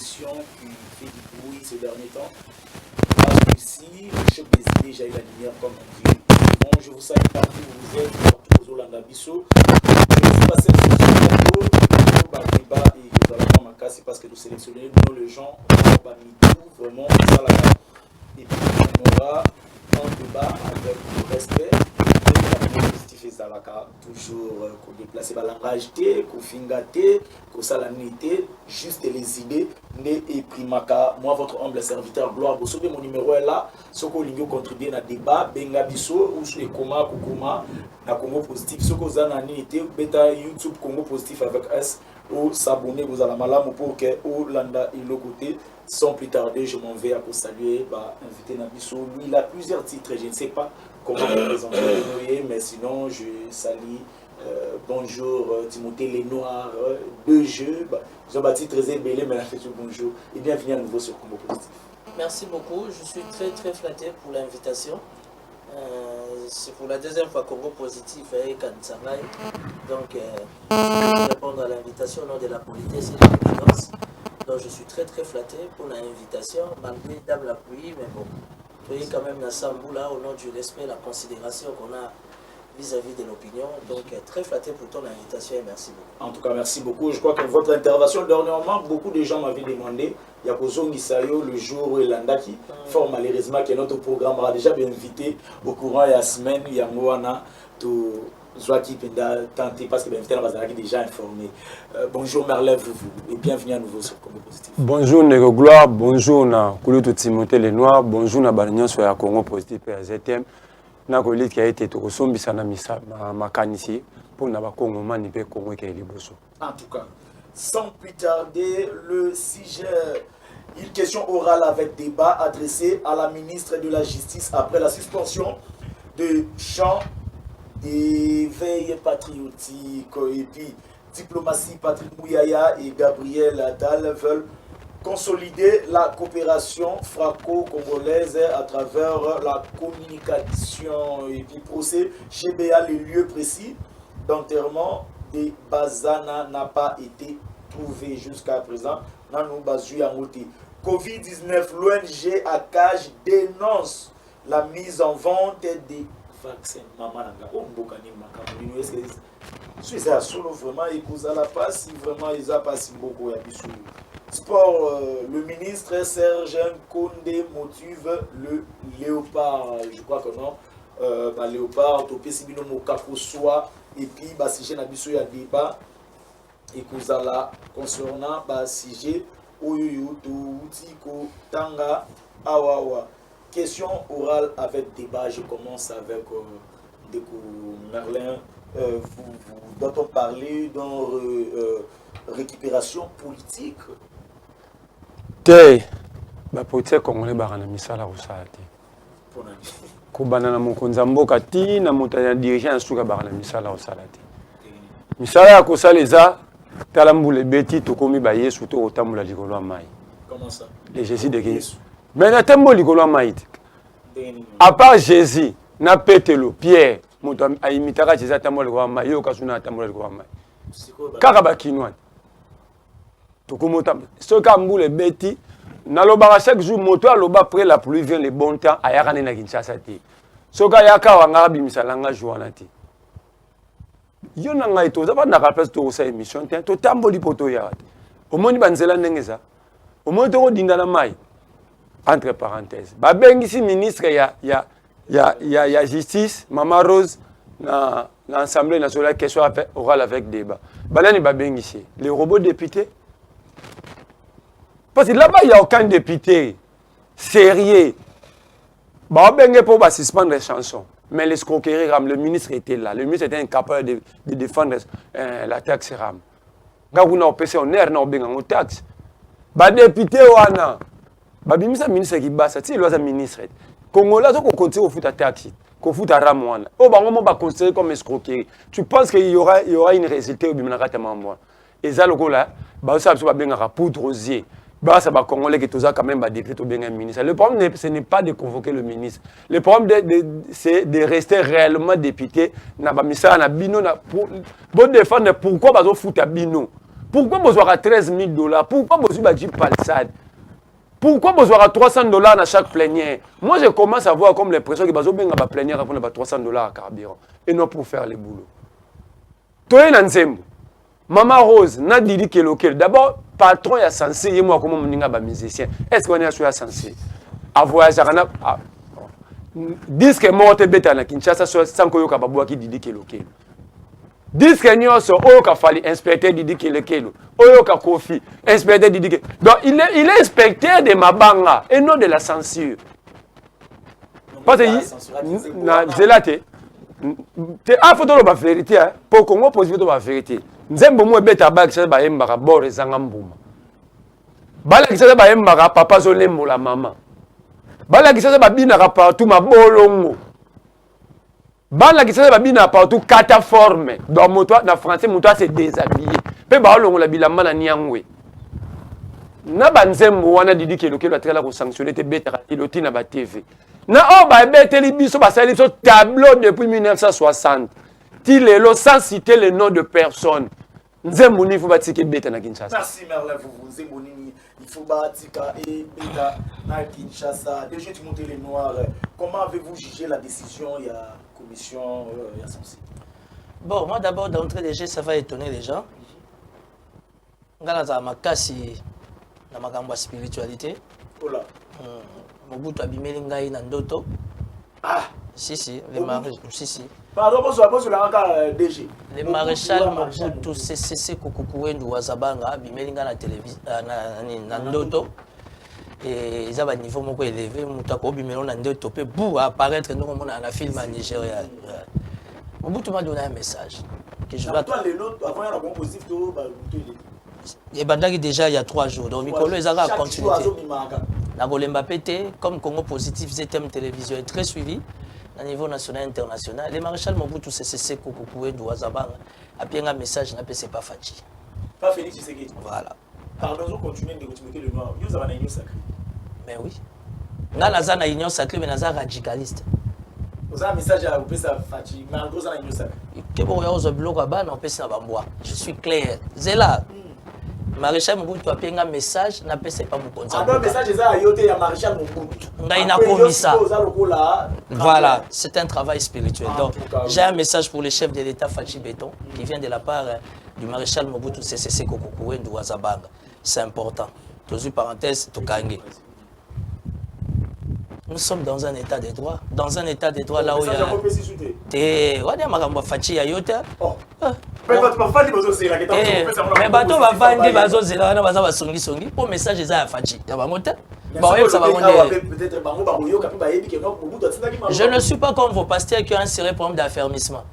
émission qui fait du bruit ces derniers temps. Parce que ici, le chef des idées, j'ai eu la lumière comme on dit. Bon, je vous salue partout où vous êtes, partout aux Olanda Bissot. Je vous passe cette émission de débat et nous allons ma casse parce que nous sélectionnons les gens, on va tout vraiment ça là. Et puis on aura un débat avec le respect. Toujours qu'on déplace le langage, qu'on fingate, qu'on salanité, juste les idées, né et primaka. Moi, votre humble serviteur, Gloire Bosso, mon numéro est là. Ce qu'on a contribué à débat, Benga Bisso, ou sur les Koma, Kukuma, na Congo Positif. Ce qu'on a été, bêta YouTube Congo Positif avec S, ou s'abonner, vous allez malam pour que ou landa il le côté. Sans plus tarder, je m'en vais à vous saluer, inviter Nabisso. Lui, il a plusieurs titres, je ne sais pas comment me présenter, mais sinon, je salue. Bonjour, Timothée Lenoir, deux jeux. Jean-Baptiste Trésé-Bélé, mais la fait bonjour. Et bienvenue à nouveau sur Congo Positif. Merci beaucoup, je suis très flatté pour l'invitation. C'est pour la deuxième fois Congo Positif avec Kansaraï. Donc, je vais répondre à l'invitation au nom de la politesse et de la finance. Donc, je suis très flatté pour l'invitation, malgré dame la pluie, mais bon, soyez quand même dans Samboula au nom du respect et la considération qu'on a vis-à-vis de l'opinion. Donc, très flatté pour ton invitation et merci beaucoup. En tout cas, merci beaucoup. Je crois que votre intervention, dernièrement, beaucoup de gens m'avaient demandé, il y a Kozongi Sayo, le jour où Elandaki, fort malheureusement, que notre programme a déjà bien invité au courant de la semaine, il y a Moana, tout. Qui tenté parce que est déjà informé. Bonjour Merlin, vous et bienvenue à nouveau sur Congo Positif. Bonjour Nego Gloire, bonjour na Kouloutou Timothée Lenoir, bonjour na Balignon sur Congo Positif et ZTM. Na Kolit qui a été au Sombisa na Misa Makanisi pour na Congo Manipe Congo qui est liboso. En tout cas, sans plus tarder, le sujet, une question orale avec débat adressée à la ministre de la Justice après la suspension de chants des veilles patriotiques et puis diplomatie Patrick Mouyaya et Gabriel Attal veulent consolider la coopération franco-congolaise à travers la communication et puis procès GBA, les lieux précis d'enterrement des Bazana n'a pas été trouvé jusqu'à présent. Covid-19, l'ONG ACAJ dénonce la mise en vente des vaccin maman nanga o mbokani makambo est-ce que c'est ça solo vraiment ikoza la passe vraiment ils a passé beaucoup ya bisu sport le ministre Serge Nkonde motive le léopard je crois que non léopard topé sibino mokako soit et puis sujet na bisu ya débat ikoza la concernant sujet oyo to utiko tanga awawa. Question orale avec débat, je commence avec Merlin. Dont on parlait dans récupération politique. Te, la politique congolaise barana misala osati. Kobana na mokonza mboka ti na motanya dirigeant suka barana misala osalati. Misala ya kosaleza talambule beti tokomi ba Yesu to otambula likolo ya mai. Comment ça? Les Jésus de Jésus. Mais na tembo likolo maït. À part Jésus, na Pételo, Pierre, moto a imitaka Jésus tembo likolo maït, yo kasuna tembo likolo maït. Kaka kinwa. Tokomota soka mbule beti na loba chaque jour moto aloba après la pluie vient le bon temps ayakane na Kinshasa te. Soka yaka wanga bimisalanga joana te. Yo na ngai to za ba na place to sa émission te to tambo lipoto ya. Omoni banzela ndengeza. Omoni to dinda na mai. Entre parenthèses. Babengisi ministre ya justice, Mama Rose, na l'Assemblée nationale, question orale avec débat. Balani babengisi. Les robots députés. Parce que là-bas, il n'y a aucun député sérieux. Babengé pour suspendre les chansons. Mais l'escroquerie RAM, le ministre était là. Le ministre était incapable de défendre la taxe RAM. Quand on a passé en air, on a une taxe. Les députés, babimisa ministre qui basa ti loza ministre congolais on continue au foot à taxi au foot à ramwana oh bango mo ba considérer comme escroquerie tu penses qu'il y aura une résultat au bimanaka tamambo et ça lokola ba ça ba benga poudre rosier ba ça ba congolais qui toza quand même ba député benga ministre le problème ce n'est pas de convoquer le ministre le problème c'est de rester réellement député na ba misala na bino na pour défendre pourquoi ba zo foot à bino Pourquoi vous avez 13 000 $? Pourquoi vous avez Jeep Palisade? Pourquoi vous avez 300 $ à chaque plénière? Moi, je commence à voir comme l'impression que vous avez une plénière pour 300 $ à carburant et non pour faire le boulot. Toi, Nanzembo, Maman Rose, n'a dit que local. D'abord, patron est censé, et moi, comment on est un musicien. Est-ce qu'on est censé? À voyager, disque morte bêta na Kinshasa sans que yoka babouaki didi ke local. Disque nyonso oyoka fali inspecteur didi ke local. Oyoka Kofi inspecteur didi ke. Donc il est inspecteur de Mabanga et non de la censure. Parce que na zelate te a photo la vérité pour Congo positif la vérité. Nzembo mo beta ba kisa ba yembaka bord ezanga mbuma. Bala kisa ba yembaka papa zo lembo la maman. Bala kisasa babina partout ma bolongo. Bala kisasa babina partout cataforme. Dans moto na français moto c'est déshabillé. Pe ba olongo la bilamba na niangwe. Na banzembo wana didi ke lokelo atela ko sanctionner te beta iloti na ba TV. Na o ba beteli biso ba sali so tableau depuis 1960. Ti lelo sans citer le nom de personne. Nzembo ni faut batike beta na Kinshasa. Merci Merlin vous Nzembo ni il faut batika et beta na Kinshasa. Déjà tu montes les noirs. Comment avez-vous jugé la décision il y a commission il y a censé? Bon, moi d'abord d'entrée des jeux ça va étonner les gens. Ngala za makasi na makambo spiritualité. Oh là. Mobutu abimeli ngai na ndoto. Ah, si, le maréchal, si. Pardon, bonsoir, la DG. Le maréchal Mobutu CCC Kukukuendu Wazabanga abimeli ngai na télévision na ndoto. Et ils avaient un niveau moko élevé, mutako bimelo na ndoto pe pour apparaître nous comme on a film en Nigeria. Mobutu m'a donné un message que je dois toi les autres avant la composition et bandaki déjà il y a 3 jours donc Mikolo ils ont continué. La Golemba pété comme Congo positif c'est thème télévision est très suivi à niveau national et international. Le maréchal Mobutu CCC Kukukuendu Wazabanga a bien un message n'a c'est pas Fachi. Pas Félix Tshisekedi. Voilà. Pardon, nous continuons de mettre le noir. Nous avons une union sacrée. Mais oui. Nga naza na union sacrée mais naza radicaliste. Vous avez un message à vous ça Fachi, mais en gros ça na union sacrée. Que bon ya ozo bloc ba na pesa na bamboa. Je suis clair. Zela. Maréchal Mobutu a bien un message n'a pas c'est pas mon compte. Un message ça yoté ya Maréchal Mobutu. Nga ina komisa. Voilà, c'est un travail spirituel. Donc j'ai un message pour le chef de l'État Fachi Béton qui vient de la part du maréchal Mobutu CCC Kukukuendu Wazabanga. C'est important. Toujours parenthèse, Tokange. Nous sommes dans un état de droit. Dans un état de droit là où il y a... Mais bateau va vendre bazo zela na baza basongi songi pour message za Fachi. Ya bango te. Je ne suis pas comme vos pasteurs qui ont un sérieux problème d'affermissement.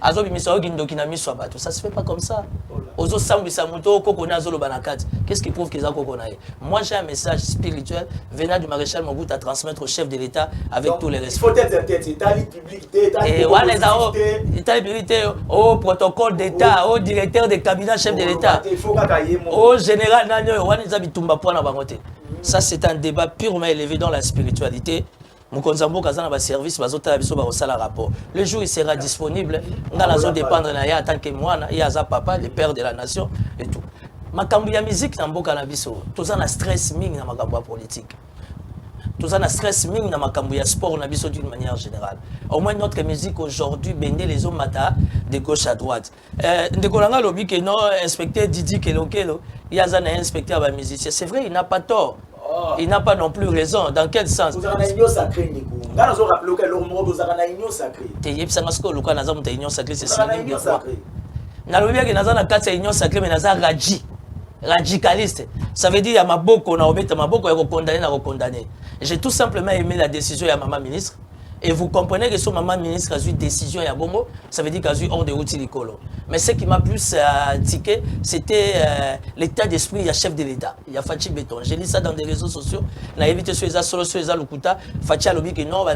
Azo bimiso ogindoki na miso bato. Ça se fait pas comme ça. Ozo sambisa muto kokona zolo banakati. Qu'est-ce qui prouve qu'ils ont kokonaye? Moi j'ai un message spirituel venant du maréchal Mobutu à transmettre au chef de l'État avec donc, tous les respects. Il faut être état public, état public, au protocole d'État, au directeur de cabinet chef de l'État, au général Nanyo, Wanizabitumba Poana Bangote. Ça c'est un débat purement élevé dans la spiritualité. Mukonzambo Kazana va service, bazota biso ba osala rapport. Le jour il sera disponible, nga la zone dépendre na ya en tant que moi, ya za papa, le père de la nation et tout. Makambu ya musique na mboka na biso, toza na stress mingi na makambu ya politique. Toza na stress mingi na makambu ya sport na biso d'une manière générale. Au moins notre musique aujourd'hui bende les hommes mata de gauche à droite. Ndekolanga lobi que non inspecteur Didi Kelokelo, ya za na inspecteur ba musicien. C'est vrai, il n'a pas tort. Il n'a pas non plus raison. Dans quel sens? Vous avez une union sacrée, Nico. Quand nous avons rappelé que l'homme vous avez une union sacrée. Tu es Sangasko, le cas n'a pas union sacrée, c'est ça. Une union sacrée. N'a pas bien que n'a pas quatre union sacrée, mais n'a pas radicaliste. Ça veut dire qu'il y a ma boko, na obéta ma boko, il condamné, na condamné. J'ai tout simplement aimé la décision de maman ministre. Et vous comprenez que son maman ministre a eu une décision à Bongo, ça veut dire qu'il a eu hors de route l'école. Mais ce qui m'a plus tiqué, c'était l'état d'esprit du chef de l'État. Il y a Fachi Béton. J'ai lu ça dans des réseaux sociaux. On a évité sur les solo sur les Lukuta. Fachi a dit que non,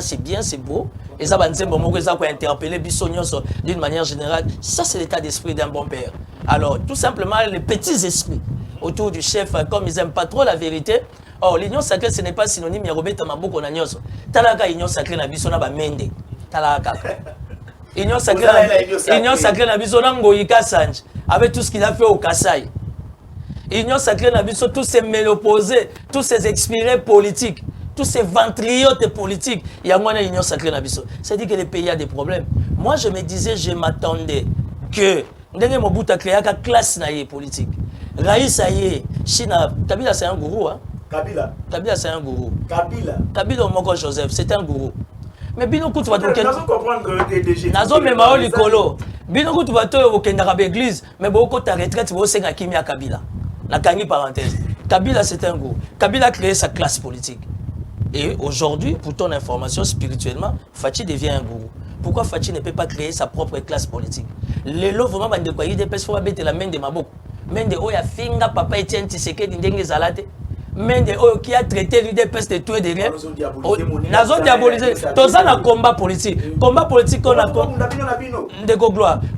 c'est bien, c'est beau. Et ça, a interpellé Bissonioso d'une manière générale. Ça, c'est l'état d'esprit d'un bon père. Alors, tout simplement, les petits esprits autour du chef, comme ils n'aiment pas trop la vérité. Oh, l'union sacrée, ce n'est pas synonyme. Il y a Robert Tamaboko na nyoso. Talaka union sacrée na biso na ba mende. Talaka. Union sacrée na biso na ngoyika sanj. avec tout ce qu'il a fait au Kassai. Union sacrée n'a vu tous ces mélopposés, tous ces expirés politiques, tous ces ventriotes politiques. Il y a moins d'union sacrée n'a vu ça. C'est-à-dire que les pays a des problèmes. Moi, je me disais, je m'attendais que Ndenge Mobutu a créé une classe politique. Raïssa China, Kabila c'est un gourou. Hein? Kabila c'est un gourou. Kabila Moko Joseph, c'est un gourou. Mais bino kutu va token. Nazo memao likolo. Bino kutu va to okendaka l'église, mais boko ta retraite bo senga kimia Kabila. La kangi parenthèse. Kabila c'est un gourou. Kabila a créé sa classe politique. Et aujourd'hui, pour ton information, spirituellement, Fachi devient un gourou. Pourquoi Fachi ne peut pas créer sa propre classe politique? Les lots vraiment de quoi il dépêche faut mettre la main de Maboko. Main de Oya Finga Papa Etienne Tshisekedi Ndenge Zalate. Même qui a traité l'UDPS de tout et de rien. Nazo diabolisé. Tout ça dans combat politique. Combat politique on a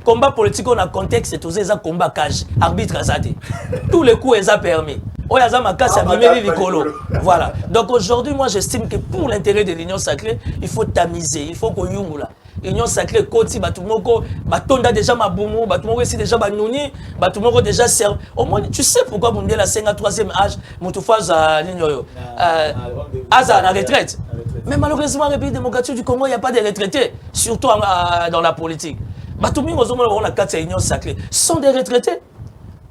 combat politique on a contexte tout ça combat cage arbitre azate. Tous les coups est permis. Oyaza makasi abimeli likolo. Voilà. Donc aujourd'hui moi j'estime que pour l'intérêt de l'union sacrée, il faut tamiser, il faut koyungula. Union sacrée koti batumoko batonda déjà mabumu batumoko ici déjà banuni batumoko déjà serve au moins tu sais pourquoi Mundela 53e âge mutufaza ninyo aza la retraite mais malheureusement dans le pays démocratique du Congo il n'y a pas de retraités surtout dans la politique batumiko on a 4 unions sacrées sont des retraités.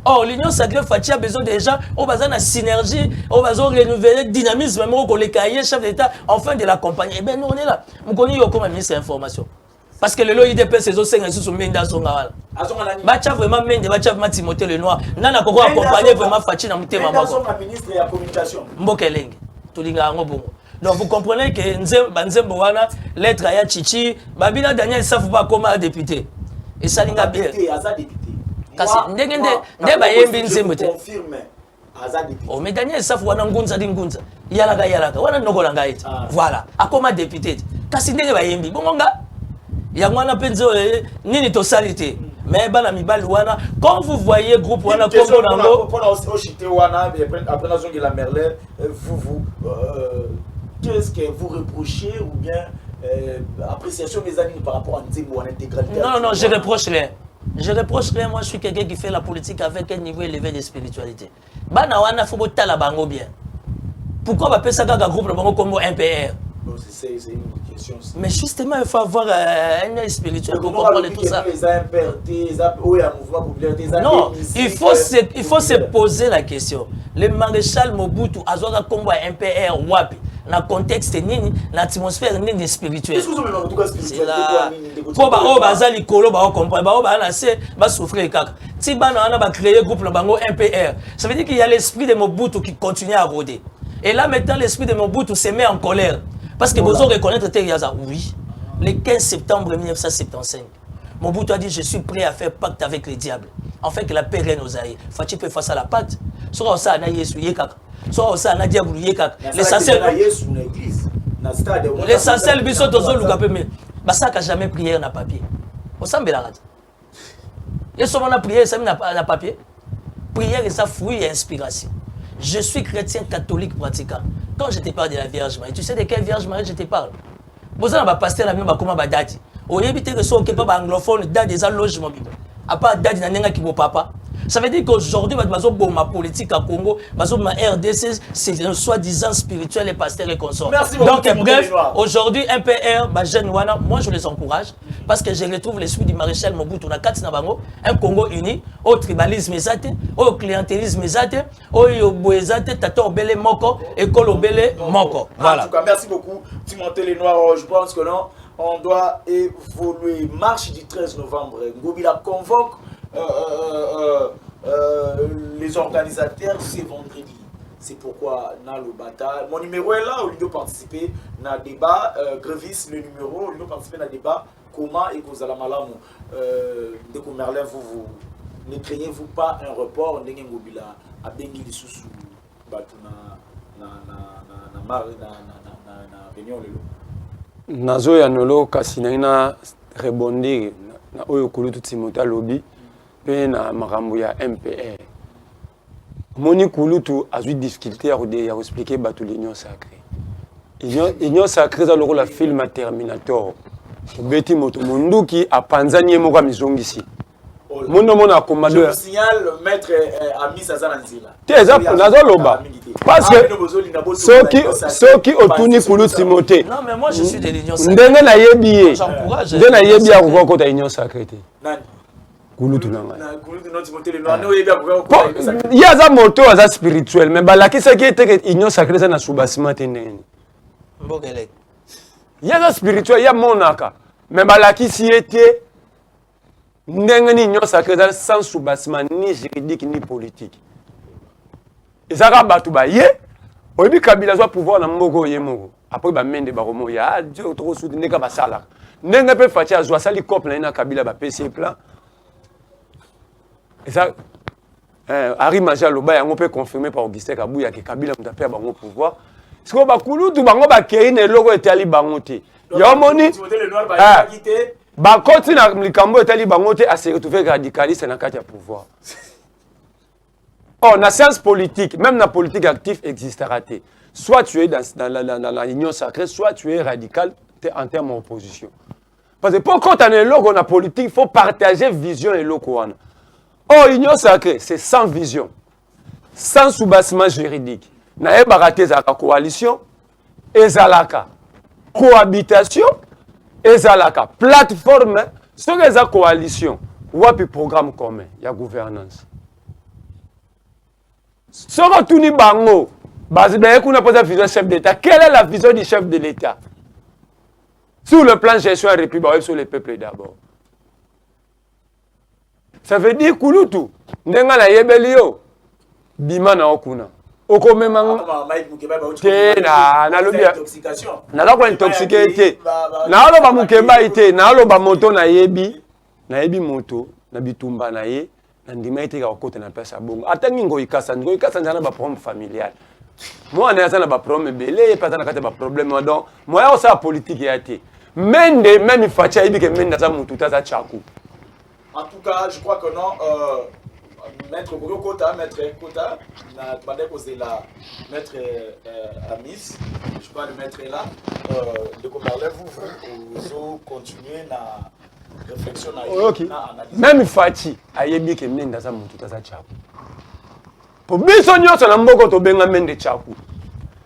Or, l'union sacrée Fachi a besoin des gens, on va avoir synergie, on va renouveler le dynamisme, même on les cahiers, chef d'État, enfin de l'accompagner. Eh bien, nous on est là. Nous connaissons comme ministre de l'information. Parce que le lot IDP, c'est aussi un sous Menda Zonga. Bacha vraiment Mende, Bacha vraiment Timothée le Noir. Nana Koko accompagner vraiment Fachi dans Mouté Maman. Ministre de la communication. Mbokeleng. Tulinga Ngobongo. Donc vous comprenez que Nzembo wana, lettre à Chichi, Babina Daniel Safou pas comme député. Et ça linga bien. Kasi ndenge ba yembi nzembo te oh mais Daniel Safou wana ngunza di ngunza yalaka wana nokola ngaiti voilà akoma député kasi ndenge ba yembi bongonga ya mwana penzo nini to salite mais bana mibali wana quand vous voyez groupe wana kombo nango pour ochité wana après la zone de la Merlin vous qu'est-ce que vous reprochez ou bien appréciation mes amis par rapport à Nzembo en intégralité? Non je reproche rien. Je reproche rien, moi je suis quelqu'un qui fait la politique avec un niveau élevé de spiritualité. Bana wana faut botta la bango bien. Pourquoi on appelle ça un groupe comme MPR? C'est une question. Mais justement, il faut avoir un œil spirituel pour comprendre tout ça. Non, il faut se poser la question. Le maréchal Mobutu a joué comme MPR Wapi. Dans le contexte nini, dans l'atmosphère nini spirituelle. C'est là. Pour ba bazali kolo ba comprendre, ba na se ba souffrir kaka. Si bana na ba créer groupe le bango MPR, ça veut dire qu'il y a l'esprit de Mobutu qui continue à rôder. Et là maintenant l'esprit de Mobutu se met en colère parce que vous reconnaître Teriaza. Oui. Le 15 septembre 1975, Mobutu a dit je suis prêt à faire pacte avec le diable. En fait que la paix reine aux aïeux. Faut-il faire face à la pacte? Soit ça na Yesu yekaka. Soit ça na diable yekaka. L'essentiel biso tozo lukape mais ça n'a jamais prié na papier. Au semble la rate. Et souvent la prière ça na papier. Prière et ça fruit et inspiration. Je suis chrétien catholique pratiquant. Quand je te parle de la Vierge Marie, tu sais de quelle Vierge Marie je te parle? Vous avez un pasteur qui m'a dit au début que ce n'est pas anglophone, date des allogements. À part date d'un qui papa. Ça veut dire qu'aujourd'hui, ma politique à Congo, ma RDC, c'est un soi-disant spirituel et pasteur et consort. Donc, bref, aujourd'hui, MPR, moi je les encourage parce que je retrouve l'esprit du maréchal Mobutu na kati na bango, un Congo uni, au tribalisme ezate, au clientélisme ezate, au boezate, tata obele moko, école obele moko. Voilà. En tout cas, merci beaucoup, Timothée les Noirs. Je pense que non, on doit évoluer. Marche du 13 novembre, Ngobila convoque les organisateurs, c'est vendredi. C'est pourquoi dans le bataille. Mon numéro est là, au lieu de participer dans le débat. Grevis, le numéro, au lieu de participer dans le débat. Comment et vous allez malamu de Merlin, vous ne craignez-vous pas un report de Ngobila à Bengi Lissousou na réunion lelo? Nazo ya nolo kasi na rebondir na oyo kulutu Timothée lobby pe na makambo ya MPR. Moni kulutu a eu difficulté à expliquer bato l'union sacrée. L'union sacrée za loko la film Terminator. Beti moto munduki a panzanye moka mizongisi. Mon a commandé. Je vous signale, maître Amis Azananzila. Parce que ceux qui ont tourné pour nous Timothée. Non, mais moi je suis de l'Union sacrée. J'encourage. L'Union sacrée. Il y a un moto spirituel, mais qui c'est qui était l'Union sacrée, c'est un sous-bassement. Il y a un spirituel, il y a mon naka. Mais qui s'y était. L'Union sacrée sans sous-bassement ni juridique ni politique. Et ça va battre baye. Au début Kabila doit pouvoir na mbogo yemoko. Après ba mende ba romo ya Dieu trop soutenir ka basala. Nenga pe fatia zo sali couple na Kabila ba PC plan. Et ça Ari Maja Loba yango peut confirmer par Augustin Kabuya que Kabila mutapea bango pouvoir. Siko ba kulutu bango ba kei ne logo etali bango te. Ya moni ba koti na likambo etali bango te a se retrouver radicaliste na kati ya pouvoir. Oh, la science politique, même la politique active existera. Soit tu es dans l'union sacrée, soit tu es radical en termes d'opposition. Parce que pour quand on est là, on a politique, il faut partager vision et loco. Oh, l'union sacrée, c'est sans vision, sans soubassement juridique. Na ebaraté za coalition, ezalaka cohabitation, ezalaka plateforme, sur les coalition, ou un programme commun, il y a gouvernance. Si on tourne bango, vision chef d'État. Quelle est la vision du chef de l'État? Sur le plan de gestion républicaine, sur le peuple d'abord. Ça veut dire Kouloutou, Ndenga na Yebelio, Bima na Okuna. Okomemang. Na loko intoxiqué été. Na lo ba mukeba été, na lo ba moto na yebi moto, na bitumba na ye. Ndima ite ka côté na pesa bongo atangi ngoikasa nzana ba problème familial moi on est na ba problème belé pas na kata ba problème donc moi on ça politique ya té mende même il fatia ibi que mende za mutu ta za chaku. En tout cas je crois que non maître Kota na demandé poser la maître Amis je crois le maître est là de parler vous continuer na réflexion okay. Même Fati ayebi ke menda za mutu ta za chaku. Po biso nyonso na mboko to benga mende chaku.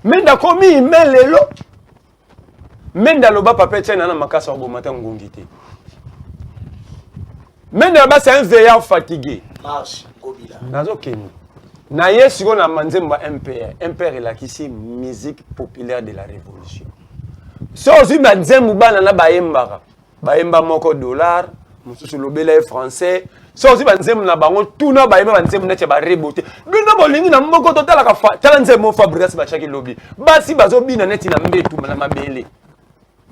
Menda komi melelo. Menda loba papa tena na makasa obomata ngongité. Menda ba c'est un veilleur fatigué. Marche Kobila. Nazo keni. Na yesiko na manzemba MPR. MPR elakisi musique populaire de la révolution. So aussi manzemba bana na bayembaka. Baemba moko dollar, mususu lobela français. So aussi banzemu na bango tuna baemba banzemu na ba rebote. Bino bolingi na moko totala ka tala nzemu Fabrice ba chaki lobi. Basi bazo bina neti na mbetu na mabele.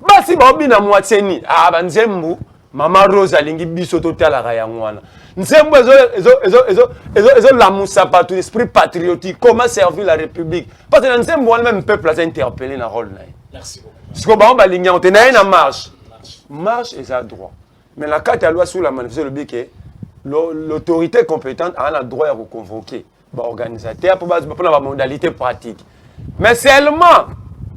Basi ba bina mwateni. Ah banzemu Mama Rose alingi biso totala ka yangwana. Nzemu ezo la musapa tout esprit patriotique, comment servir la République. Parce que nzemu wana même peuple a interpellé na rôle na. Merci beaucoup. Parce que ba balingi on tenaye na marche. Marche et ça droit. Mais la carte à loi sur la manifestation le but que l'autorité compétente a le droit de convoquer l'organisateur pour la modalité pratique. Mais seulement,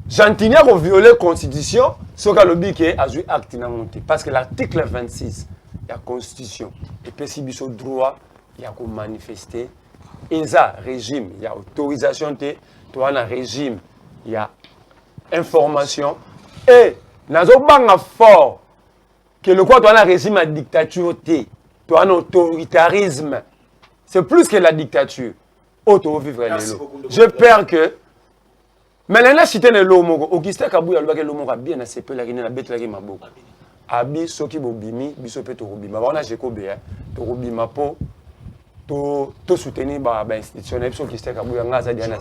j'entends qu'on viole la constitution, ce que le but a joué acte monté. Parce que l'article 26 de la constitution, et puis si il y a droit, il y a manifester. Et ça, régime, il y a autorisation, il y a régime, il y a information. Et nazo banga fort que le quoi tu as un régime à dictature tu as un autoritarisme. C'est plus que la dictature. Auto-vivre je perds que mais là si tu es l'homo Augustin Kabuya le bagage l'homo bien na sepe la rina na bête la rima boko abi soki bobimi biso pe to robima ba na jeko be to robima po to soutenir ba institutionnel biso Augustin Kabuya ngaza dia na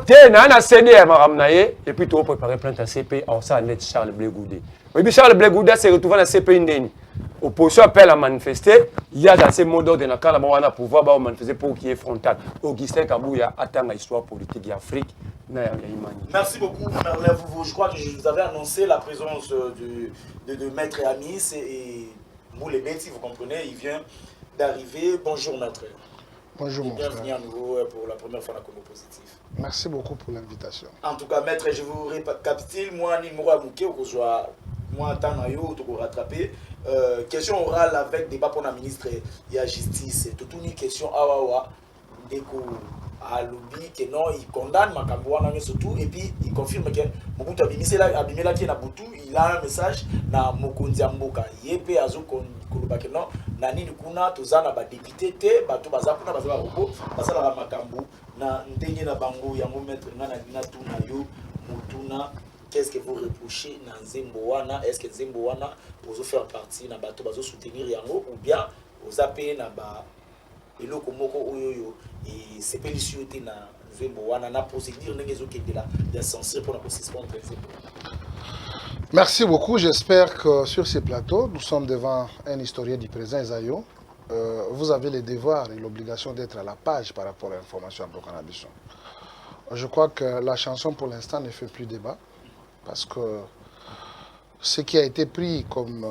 te na CD maram na ye et puis to préparer plainte à CP alors ça net Charles Blé Goudé. Oui, Charles Blé Goudé s'est retrouvé dans CP indeni. Opposition appelle à manifester, il y a dans ces mots d'ordre dans quand on a pouvoir ba manifester pour qu'il y ait frontal. Augustin Kabuya attend l'histoire politique d'Afrique. Merci beaucoup, Merlin. Je crois que je vous avais annoncé la présence de Maître Amis et vous les bêtes, vous comprenez, il vient d'arriver. Bonjour Maître. Bonjour mon frère. Bienvenue à nouveau pour la première fois à la Congo Positif. Merci beaucoup pour l'invitation. En tout cas, Maître, je vous récapitule, moi, numéro à Mouké, au soit moi tant na yo to rattraper question orale avec débat pour la ministre de la justice toute une question awa deko à lobby que non il condamne makambo wana surtout et puis il confirme que Mobutu abimela qui na butu il a un message na mokonzi mboka yepe azo koloba que non na nini kuna tozana ba député te bato baza kuna baza robo basala la makambo na ndenge na bango yango maître na tuna yo mutuna qu'est-ce que vous reprochez na Nzembo wana est-ce que Nzembo wana ozo faire partie na bato bazo soutenir yango ou bien oza pe na ba eloko moko oyo et c'est pas l'issue na Nzembo wana na procédure ndenge zo kende la ya censure pour la suspendre Nzembo. Merci beaucoup. J'espère que sur ces plateaux, nous sommes devant un historien du présent, Esayo. Vous avez le devoir et l'obligation d'être à la page par rapport à l'information à Bokanabisson. Je crois que la chanson pour l'instant ne fait plus débat parce que ce qui a été pris comme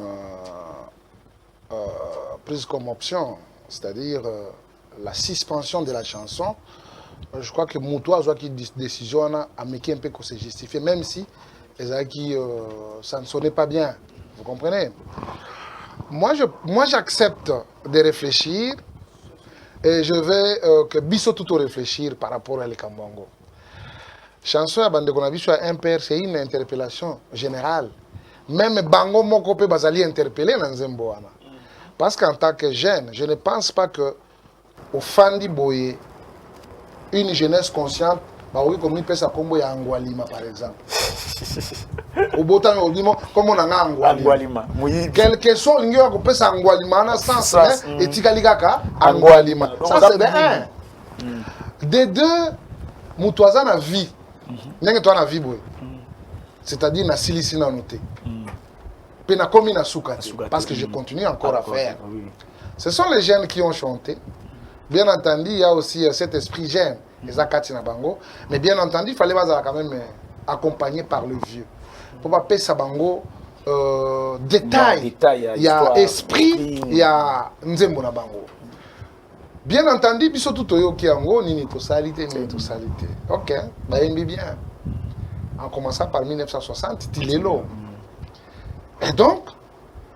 option, c'est-à-dire la suspension de la chanson, je crois que Moutoua a une décision à mettre un peu que c'est justifié, même si ça ne sonnait pas bien. Vous comprenez? Moi, j'accepte de réfléchir et je vais que Bisso tout réfléchir par rapport à l'Ekambongo. Chanson à Bande Konabiso à Imper, c'est une interpellation générale. Même Bango Mokope Bazali interpellé dans Nzembo. Parce qu'en tant que jeune, je ne pense pas que au Fandi Boye, une jeunesse consciente, bah oui, comme il peut s'accompagner à Angualima par exemple. Au beau temps, comme on a Angualima. Quelque chose, il y a un peu d'Angualima, dans le sens, et Tikaligaka, Angualima. Ça, c'est un. Des deux, Moutouazan a vie. N'est-ce pas, vie, c'est-à-dire, na silisi na noté. Puis na komi na soukati. Parce que je continue encore à faire. Ce sont les jeunes qui ont chanté. Bien entendu, il y a aussi cet esprit jeune, les Akati na bango. Mais bien entendu, il fallait quand même accompagné par le vieux. Pour pas payer sa bango détail. Il y a esprit, il y a Nzembo na bango. Bien entendu, biso tout oyo ki ango nini to salité, nini to salité. OK, bah bien. En commençant par 1960, Tilelo. Et donc,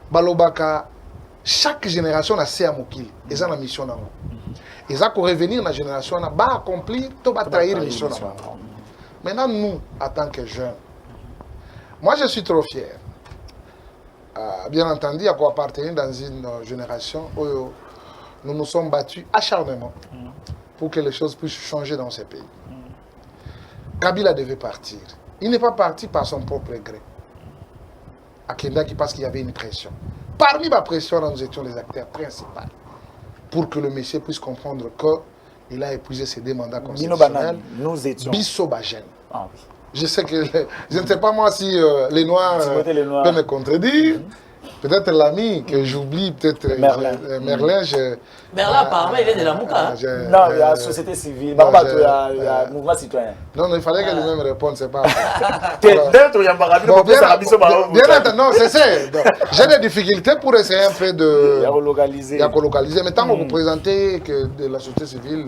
balobaka chaque génération a ses amokili, ils ont la mission nango. Ils ont revenir dans la génération na ba accomplir, to ba trahir mission nango. Maintenant nous en tant que jeunes, moi je suis trop fier. Bien entendu, à quoi appartenir dans une génération où nous nous sommes battus acharnement pour que les choses puissent changer dans ces pays. Kabila devait partir. Il n'est pas parti par son propre gré. À Kendaki parce qu'il y avait une pression. Parmi la pression, nous étions les acteurs principaux pour que le monsieur puisse comprendre qu'il a épuisé ses deux mandats constitutionnels. Nous étions. Bisso Bajen. Ah oui. Je sais que je ne sais pas moi si les Noirs peuvent me contredire. Peut-être l'ami que j'oublie, peut-être Merlin. Merlin, apparemment, il est de la Mouka. Non, il y a la société civile, il y a le mouvement citoyen. Non, il fallait que lui-même réponde, c'est pas. Bien entendu, non, c'est ça. J'ai des difficultés pour essayer un peu de relocaliser. Mais tant que vous présentez que de la société civile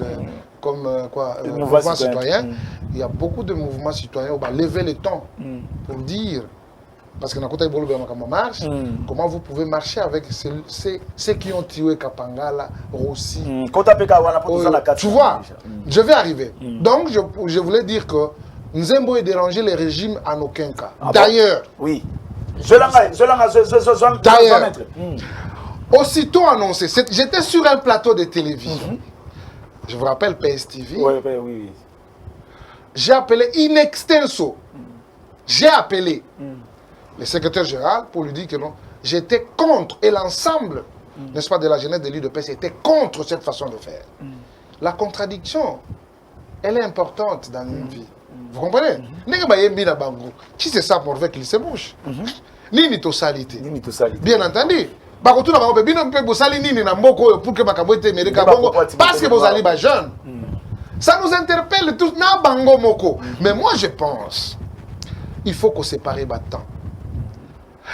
comme quoi, mouvement citoyen, il y a beaucoup de mouvements citoyens où on va lever le ton pour dire. Parce que marche, comment vous pouvez marcher avec ceux qui ont tué Kapangala, Rossi. Tu vois, je vais arriver. Donc, je voulais dire que Nzembo est dérangé les régimes en aucun cas. D'ailleurs, oui. D'ailleurs, aussitôt annoncé, j'étais sur un plateau de télévision. Je vous rappelle PSTV. Oui. J'ai appelé in extenso. J'ai appelé le secrétaire général pour lui dire que non, j'étais contre, et l'ensemble, n'est-ce pas, de la jeunesse de l'UDPS était contre cette façon de faire. La contradiction, elle est importante dans une vie. Vous comprenez? Qui c'est ça pour faire qu'il se bouge? Nini to salité. Bien entendu. Parce que vous allez jeune. Ça nous interpelle tous. Mais moi je pense, il faut qu'on sépare les temps.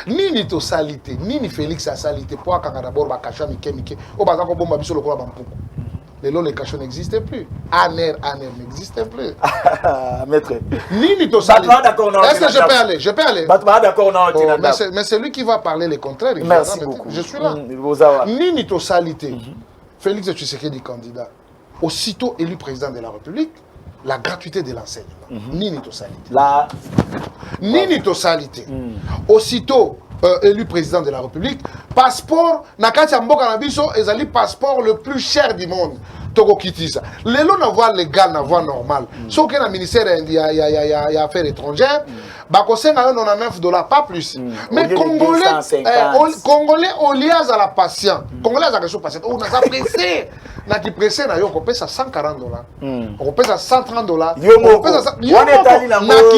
Nini to salité, nini Félix a salité pour quand d'abord ba kacha mike o ba ko bomba biso lokola bampuku. Les cachets n'existaient plus. Aner n'existait plus. Maître. Nini Tosali. Est-ce que je peux aller? Je peux aller. D'accord, non. Mais c'est lui qui va parler le contraire. Merci beaucoup. Je suis là. Nini Tosalité. Félix Tshisekedi candidat. Aussitôt élu président de la République, la gratuité de l'enseignement. Nini Tosalité. Nini Tosalité. Aussitôt élu président de la République, passeport, Nakati Mboka Nabiso, ezali passeport le plus cher du monde. Togo Kitisa. Les lois n'avoir légal, n'avoir normal. Sauf que le ministère il y a affaires étrangères, Bakosé n'a $99, pas plus. Mais Congolais, au liage à la patient, Congolais à la patient, on a pressé. On a pressé, on peut ça $140. On peut ça $130. On a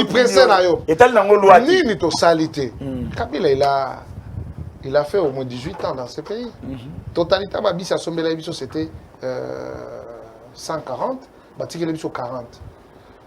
pressé na yo. Nini to salité. Kabila il a fait au moins 18 ans dans ce pays. Totalité Babis à Sombela c'était 140, Batikele biso 40.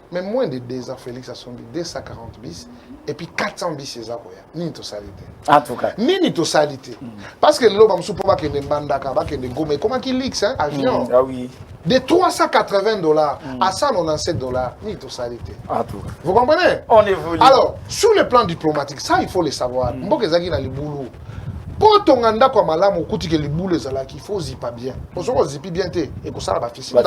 Mais moins de 2 ans, Félix a sombi 240 bis, et puis 400 bis, c'est ça. Ni totalité. En tout cas. Ni totalité. Parce que l'homme a pas que des mandaka, que des gommés, comment qu'il lix, hein, avion. Ah oui. De $380 à $197, ni totalité. En tout cas. Vous comprenez? On évolue. Alors, sur le plan diplomatique, ça, il faut le savoir. Mboke Zagi na le boulot. Pour ton anda comme malam, que les boules qu'il faut zipper bien. Pour ça, on zippe bien et que ça va faire.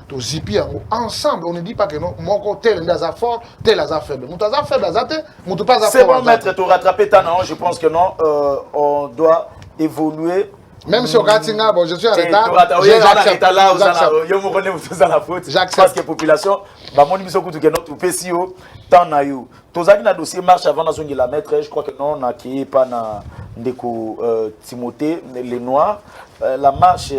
To zipper ensemble, on ne dit pas que non, mon côté tel est fort, tel est faible. Mon tas faible, mon pas c'est bon, maître, tu rattrapé ta non, je pense que non, on doit évoluer. Même si on Gatinga, bon, je suis en retard. J'accepte. Parce que la population, mon mission que notre PCO, tant na you. Tozaki na dossier marche avant la zone de la maître, je crois que non, on a qui pas na ndeko Timothée, les Noirs. La marche, il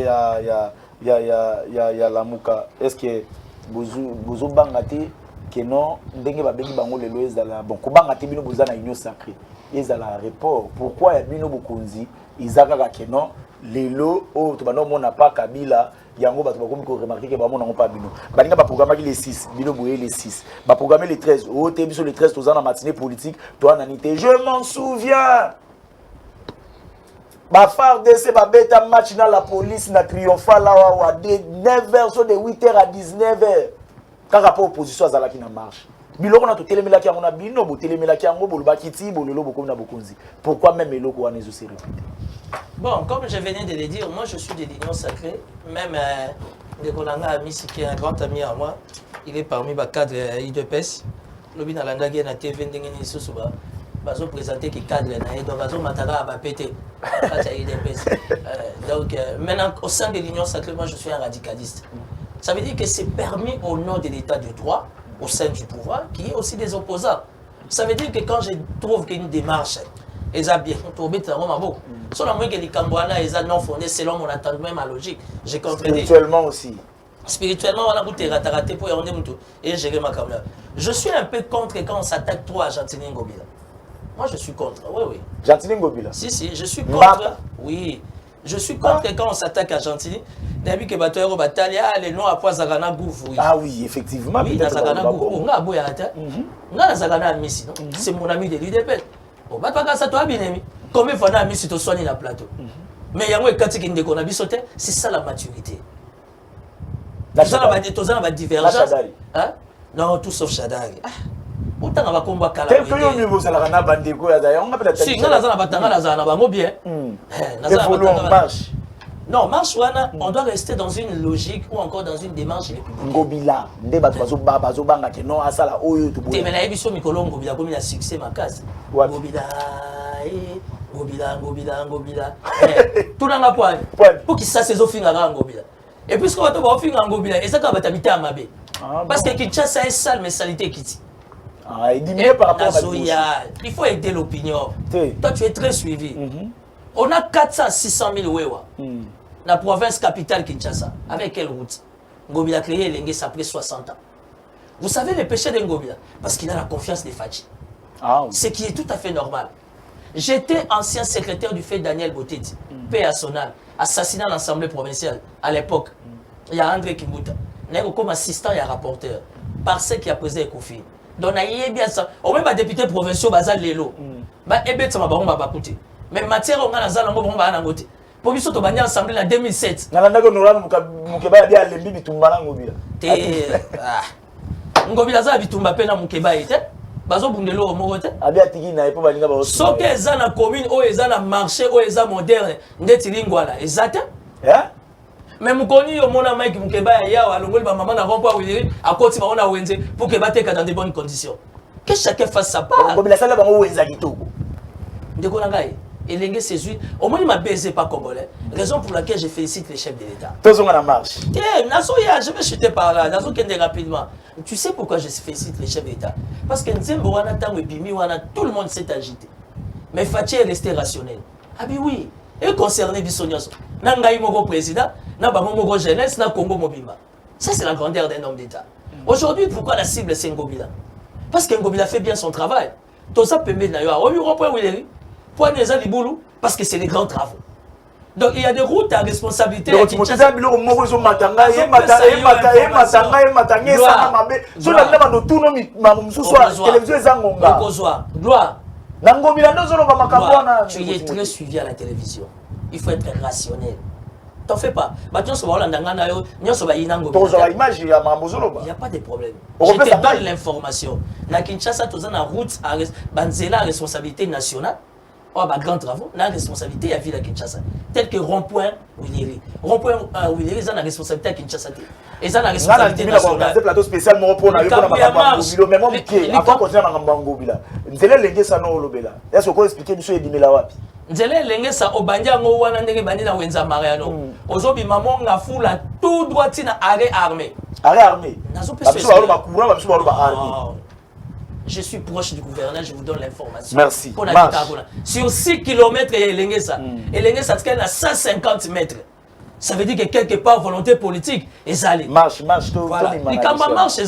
y a la Mouka. Est-ce que vous bangate que non, ndenge ba bengi bango le loez dans la bon, kubangate bino bozana union sacrée. Ils à l'aéroport. Pourquoi ya bino bokonzi izaka que non lelo o to bano mona pas Kabila yango bato bakomi ko remarquer que ba mona pas bino balinga ba programmer les 6 bino boye les 6 ba programmer les 13 o te biso les 13 to na matinée politique toi nanité je m'en souviens ba phare de ce ba beta match dans la police na triomphal là wa de 9h sur de 8h à 19h quand rapport opposition azala qui na marche biloko na to telemela ki ngona bino bo telemela ki ngo boluba kiti bolelo bokomi na bokonzi pourquoi même eloko wana ezo se répéter. Bon, comme je venais de le dire, moi je suis de l'Union Sacrée. Même Ndekolanga Amisi, qui est un grand ami à moi, il est parmi les cadres IDPS. Lobi na landagi na TV ndengeni susuba. Bazo présenter qui cadre na donc bazo matara ba pété. Donc maintenant au sein de l'Union Sacrée, moi je suis un radicaliste. Ça veut dire que c'est permis au nom de l'état de droit, au sein du pouvoir, qu'il y ait aussi des opposants. Ça veut dire que quand je trouve qu'une démarche ils ont bien tombé dans mon mabo. Selon moi que les Cambouana ils ont non fondé selon mon entendement ma logique. J'ai compris. Spirituellement aussi. Spirituellement on a goûté raté pour y mutu et gérer ma caméra. Je suis un peu contre quand on s'attaque trop à Gentili Ngobila. Moi je suis contre. Oui. Gentili Ngobila. Si, je suis contre. Oui. Je suis contre quand on s'attaque à Gentili. Depuis que Batoero Batalia les noms à Poisagana Goufou. Ah oui, effectivement. Oui, Nazagana Goufou. On a boya ta. On a Nazagana Messi. C'est mon ami de l'IDP. Bon, bah, pas ça, toi, bien aimé. Combien de fois on a mis sur ton soin la plateau? Mais il y a un cas qui qu'on a vu sauter, c'est ça la maturité. Tout ça, on va divergence. Hein? Non, tout sauf Shadari. Autant on va combattre Kala. Quel que mieux vous allez la bande go ya on appelle la si, on a la batanga la zana bango bien. Marche. Non, marche on doit rester dans une logique ou encore dans une démarche républicaine. Ngobila, nde bato bazo banga ke non asala oyo to boye. Te mena ebiso mikolo Ngobila comme il a succès ma case. Ngobila. Tout dans la pointe. Pour qu'il ça ses offinga Ngobila. Et puisque on va offinga Ngobila, et ça quand va t'habiter à Mabé. Parce que Kinshasa est sale mais salité Kiti. Ah, il dit mieux par rapport à il faut aider l'opinion. Toi tu es très suivi. On a 400-600 000 wewa. La province capitale Kinshasa. Avec quelle route? Ngobila a créé l'Engues après 60 ans. Vous savez le péché de Ngobila? Parce qu'il a la confiance des Fadji. Ce qui est tout à fait normal. J'étais ancien secrétaire du fait Daniel Boteti, paix à son âme, assassiné à l'Assemblée provinciale. À l'époque, il y a André Kimbuta. Comme assistant et rapporteur. Par ce qui a posé Kofi. Donc, il y a bien ça. Au même député provincial, Bazal Lelo. Mais matière, on a la zone, on a Pour biso to bani assemblée en 2007. Nalanda ko Noran Mukeba bien lembi bitumba ngobila. Ngobila za bitumba pena Mukeba ete. Bazo bundelo moko te. Abi atiki na epo balinga ba. Soki eza na commune o eza na marché o eza moderne ndeti lingwala ezate. Mais mukoni yo mona Mike Mukeba ya yawa alongoli ba maman na rompo Willy akoti ba ona wenze pour que bateka dans de bonnes conditions. Que chacun fasse sa part. Ngobila sala bango wenza kitoko. Ndeko nangai Elengue séduit. Au moins, il m'a baisé pas congolais. Raison pour laquelle je félicite les chefs de l'État. Tous on a marche. Je vais chuter par là. Rapidement. Tu sais pourquoi je félicite les chefs de l'État? Parce que tout le monde s'est agité. Mais Fatih est resté rationnel. Ah oui. Et concerné Bissonios. Nangaï Mogo président, Nabamo Mogo jeunesse, na Congo Mobima. Ça, c'est la grandeur d'un homme d'État. Aujourd'hui, pourquoi la cible, c'est Ngobila? Parce que Ngobila fait bien son travail. Tout ça peut mettre d'ailleurs. Parce que c'est les grands travaux. Donc il y a des routes à responsabilité. Donc tu me disais bilo moko zo matanga ye matanga ça mabe. So la lema no tout no mamususu télévision ezangonga. Gloire. Nangobila ndozo lo ba makambo na. Tu es très suivi à la télévision. Il faut être rationnel. T'en fais pas. Maintenant sur la ndangana yo nyoso ba inango. Pour la image ya mamuzolo ba. Il y a pas de problème. Je te donne l'information. Na Kinshasa tozana route à banzela responsabilité nationale. Oh, bah, grand travaux, la responsabilité à Ville à Kinshasa. Tel que rond-point Willeri. Rond-point Willeri, ils ont la responsabilité à Kinshasa. Ils ont la responsabilité nationale. Un plateau spécial, mon repos, on a eu mais mon pied, avant qu'on ait un Bangobila. Nzele Lengue sa no lobela. Est-ce qu'on expliquer du soye dimela wapi? Nzele Lengue sa obanja ngo wana ndenge bandi na wenza mariano. Ozobi maman nga fula tout droit tina arrêt armé. Arrêt armé. Nazo pe je suis proche du gouverneur, je vous donne l'information. Merci. Sur 6 km, il y a Elengesa. Elengesa, c'est à 150 mètres. Ça veut dire que quelque part, volonté politique, ils allaient. Marche. Voilà. Les campagnes marchent,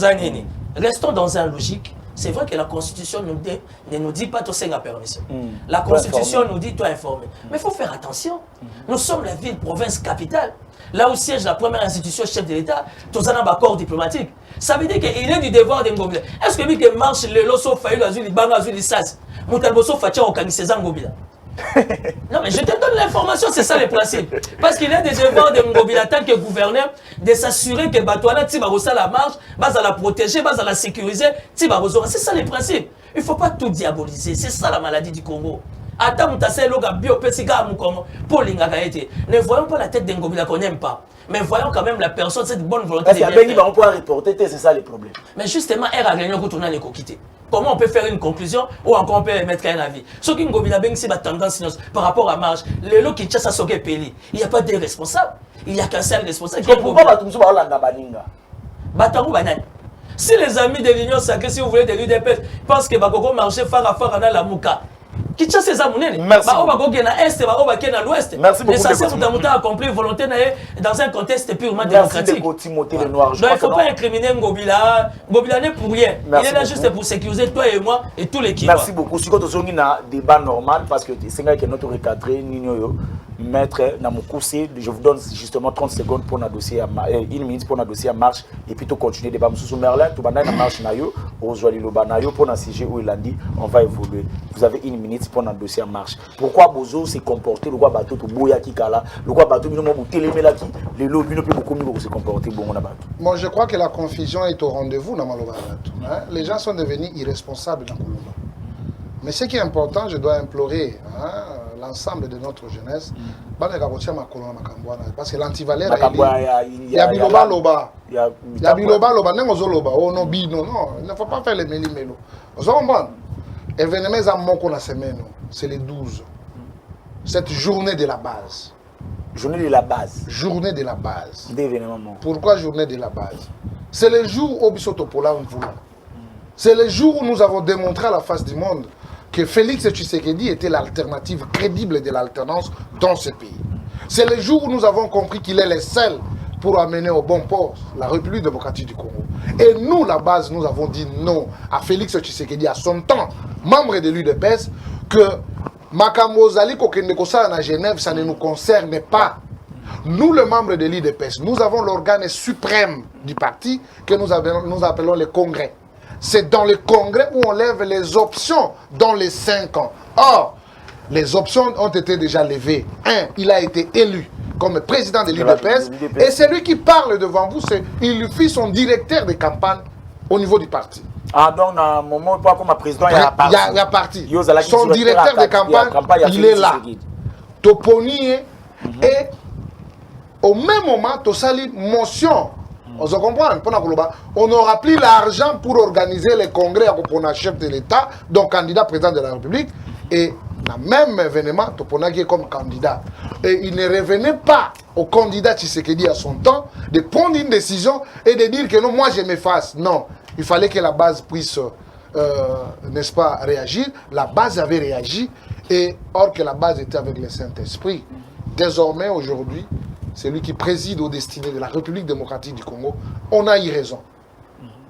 restons dans un logique. C'est vrai que la Constitution ne nous dit pas tout ça la permission. La Constitution nous dit tout informer. Mais il faut faire attention. Nous sommes la ville, province, capitale. Là où siège la première institution chef de l'État, tout ça dans l'accord diplomatique. Ça veut dire qu'il est du devoir d'Ngobila. Est-ce que lui qui marche le loso faillu azuli banga azuli sas, Moutalboso fatia au Kaniseza Ngobila? Non mais je te donne l'information, c'est ça le principe. Parce qu'il est des devoirs d'Ngobila tant que gouverneur de s'assurer que Batouana Tibarosa la marche, base à la protéger, base à la sécuriser, Tibarosa. C'est ça le principe. Il ne faut pas tout diaboliser. C'est ça la maladie du Congo. Ne voyons pas la tête d'Ngobila qu'on n'aime pas, mais voyons quand même la personne, cette bonne volonté. On peut reporter, c'est ça le problème. Mais justement, elle a gagné quand on a les quitter. Comment on peut faire une conclusion ou encore on peut mettre un avis? Ce qui Ngobila Ben, c'est la tendance par rapport à marche. Le lot qui chasse à Soké Peli, il n'y a pas de responsable. Il n'y a qu'un seul responsable. Pourquoi tout le monde Batango Banane. Si les amis de l'Union sacrée, si vous voulez de l'UDP, pensent que Bakoko marché phare à phare dans la Mouka. Merci beaucoup. L'essentiel a accompli volonté dans un contexte purement démocratique. Donc il ne faut pas incriminer Ngobila. Ngobila n'est pour rien. Il est là juste pour sécuriser toi et moi et tous les qui. Merci beaucoup. Si vous avez un débat normal, parce que c'est notre recadré, maître Namoukoussé, je vous donne justement 30 secondes pour notre dossier, 1 minute pour notre dossier à marche, et puis tout continuer le débat. Sous Merlin, tout le monde marche nayo, au Joali Lobanayo, pour notre sujet où il a dit, on va évoluer. Vous avez 1 minute pour notre dossier à marche. Pourquoi Bozo s'est comporté, le roi bateau, tout Boya Kikala, le roi bateau, nous avons télémélaki, les lobbies ne peuvent beaucoup mieux se comporter. Bon, je crois que la confusion est au rendez-vous dans Maloba. Les gens sont devenus irresponsables dans Colomba. Mais ce qui est important, je dois implorer l'ensemble de notre jeunesse, parce que l'antivalère, il y a Biloba Loba. Il y a Biloba Loba, non, il ne faut pas faire les méli-mélo. Vous comprenez? Événement c'est le 12. Cette journée de la base. Journée de la base. Journée de la base. D'événement. Pourquoi journée de la base? C'est le jour où Bissotopola on voulait. C'est le jour où nous avons démontré à la face du monde que Félix Tshisekedi était l'alternative crédible de l'alternance dans ce pays. C'est le jour où nous avons compris qu'il est le seul pour amener au bon port la République démocratique du Congo. Et nous, la base, nous avons dit non à Félix Tshisekedi à son temps, membre de l'UDPS, que Makambo Zali Kokendekosa à Genève, ça ne nous concerne pas. Nous, les membres de l'UDPS, nous avons l'organe suprême du parti que nous appelons le Congrès. C'est dans le Congrès où on lève les options dans les 5 ans. Or, les options ont été déjà levées. Un, il a été élu comme président de l'UDPS. Et c'est lui qui parle devant vous. Il fit son directeur de campagne au niveau du parti. Ah, donc, à un moment, pas comme président, il y a parti. Il y a parti. Son directeur de campagne, il est là. Toponi et au même moment, tu sali motion. On se comprend. On n'aura plus l'argent pour organiser les congrès pour un chef de l'État, donc candidat président de la République. Et dans le même événement, Topona qui est comme candidat. Et il ne revenait pas au candidat Tshisekedi à son temps de prendre une décision et de dire que non, moi je m'efface. Non, il fallait que la base puisse, n'est-ce pas, réagir. La base avait réagi. Et or que la base était avec le Saint-Esprit. Désormais, aujourd'hui, c'est lui qui préside aux destinées de la République démocratique du Congo. On a eu raison.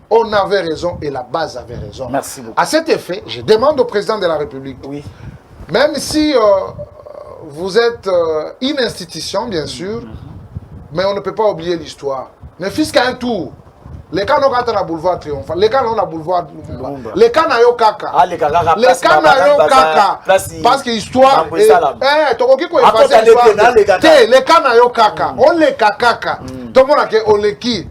On avait raison et la base avait raison. Merci beaucoup. À cet effet, je demande au président de la République, oui. Même si vous êtes une institution, bien sûr, mais on ne peut pas oublier l'histoire. Ne fût-ce qu'un tour. Les cas n'ont pas le boulevard triomphal. Les cas n'ont pas le boulevard Lumumba. Les cas n'ont pas kaka. Les cas n'ont pas kaka. Parce que l'histoire. Les cas n'ont pas kaka. On les kaka. Tout le monde a qui.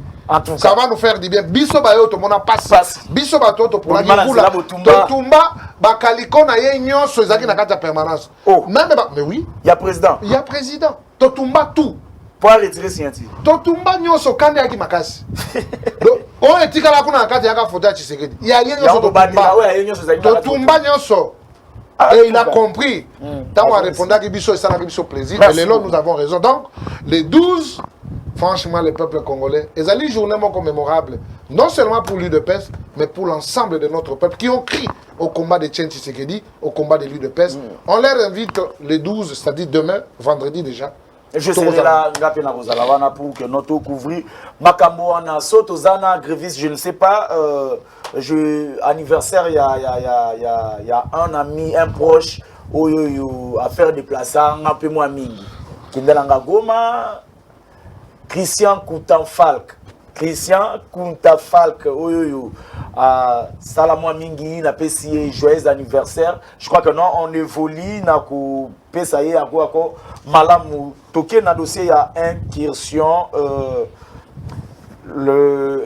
Ça va nous faire du bien. Biso bayo to mona passe. Biso bato to pour la kula. Totumba bakaliko na ye nyonso ezaki na kata permanence. Même mais oui. Il y a président. Il y a président. Totumba tout. Pour retirer signature. Totumba nyonso kande yaki makasi. Donc on etika la kuna kata yaka photo ya Tshisekedi. Il y a rien nyonso totumba. Totumba nyonso. Et il a compris. Tant on a répondu à Biso et ça n'a Biso plaisir. Et là nous avons raison. Donc les 12. Franchement, le peuple congolais, ils ont une journée mémorable, non seulement pour l'UDPS, mais pour l'ensemble de notre peuple qui ont crié au combat de Tien Tshisekedi, au combat de l'UDPS. On leur invite les 12, c'est-à-dire demain, vendredi déjà. Je serai là, pour que notre couvrir. Makambo ana Sotozana, Grévis, je ne sais pas. Anniversaire, il y a un ami, un proche, à faire déplacer un peu moins mingi. Kindelanga Goma. Christian Koutafalk, Salamwa Mingi, n'a pas si joyeux anniversaire. Je crois que non, on évolue, n'a pas payé à quoi Malamou. Toké n'a dossier, il y a incursion,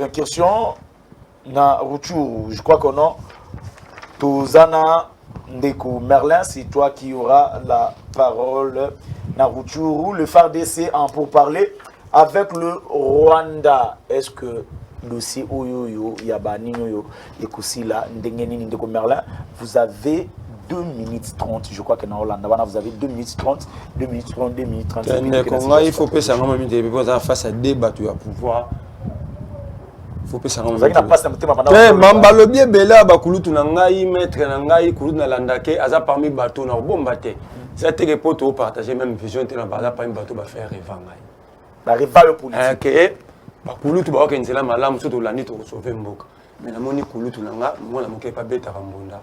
incursion na Routourou. Je crois que non. Tozana Ndeko Merlin, c'est toi qui auras la parole. Na Routourou, le FARDC en pour parler. Avec le Rwanda, est-ce que le dossier Oyoyo, Yabani, et Kusila, Ndengeni, Ndeko Merlin, vous avez 2 minutes 30, je crois que dans Hollande, vous avez 2 minutes 30, 2 minutes 30, 2 minutes 30. Il faut que ça me face à débat, tu vas pouvoir. Il faut que ça me Mambalo bien bela, Bakulutu Nangai, maître Nangai, Kulu Nalandake, Aza parmi bateau, na bombate. C'est que pour te partager même vision, tu n'as pas un bateau, va faire rêver. La rival politique. Que bakulutu ba okenzela malamu soto landi to sauver mboka. Mais na moni kulutu nanga mona moke pa beta rambonda.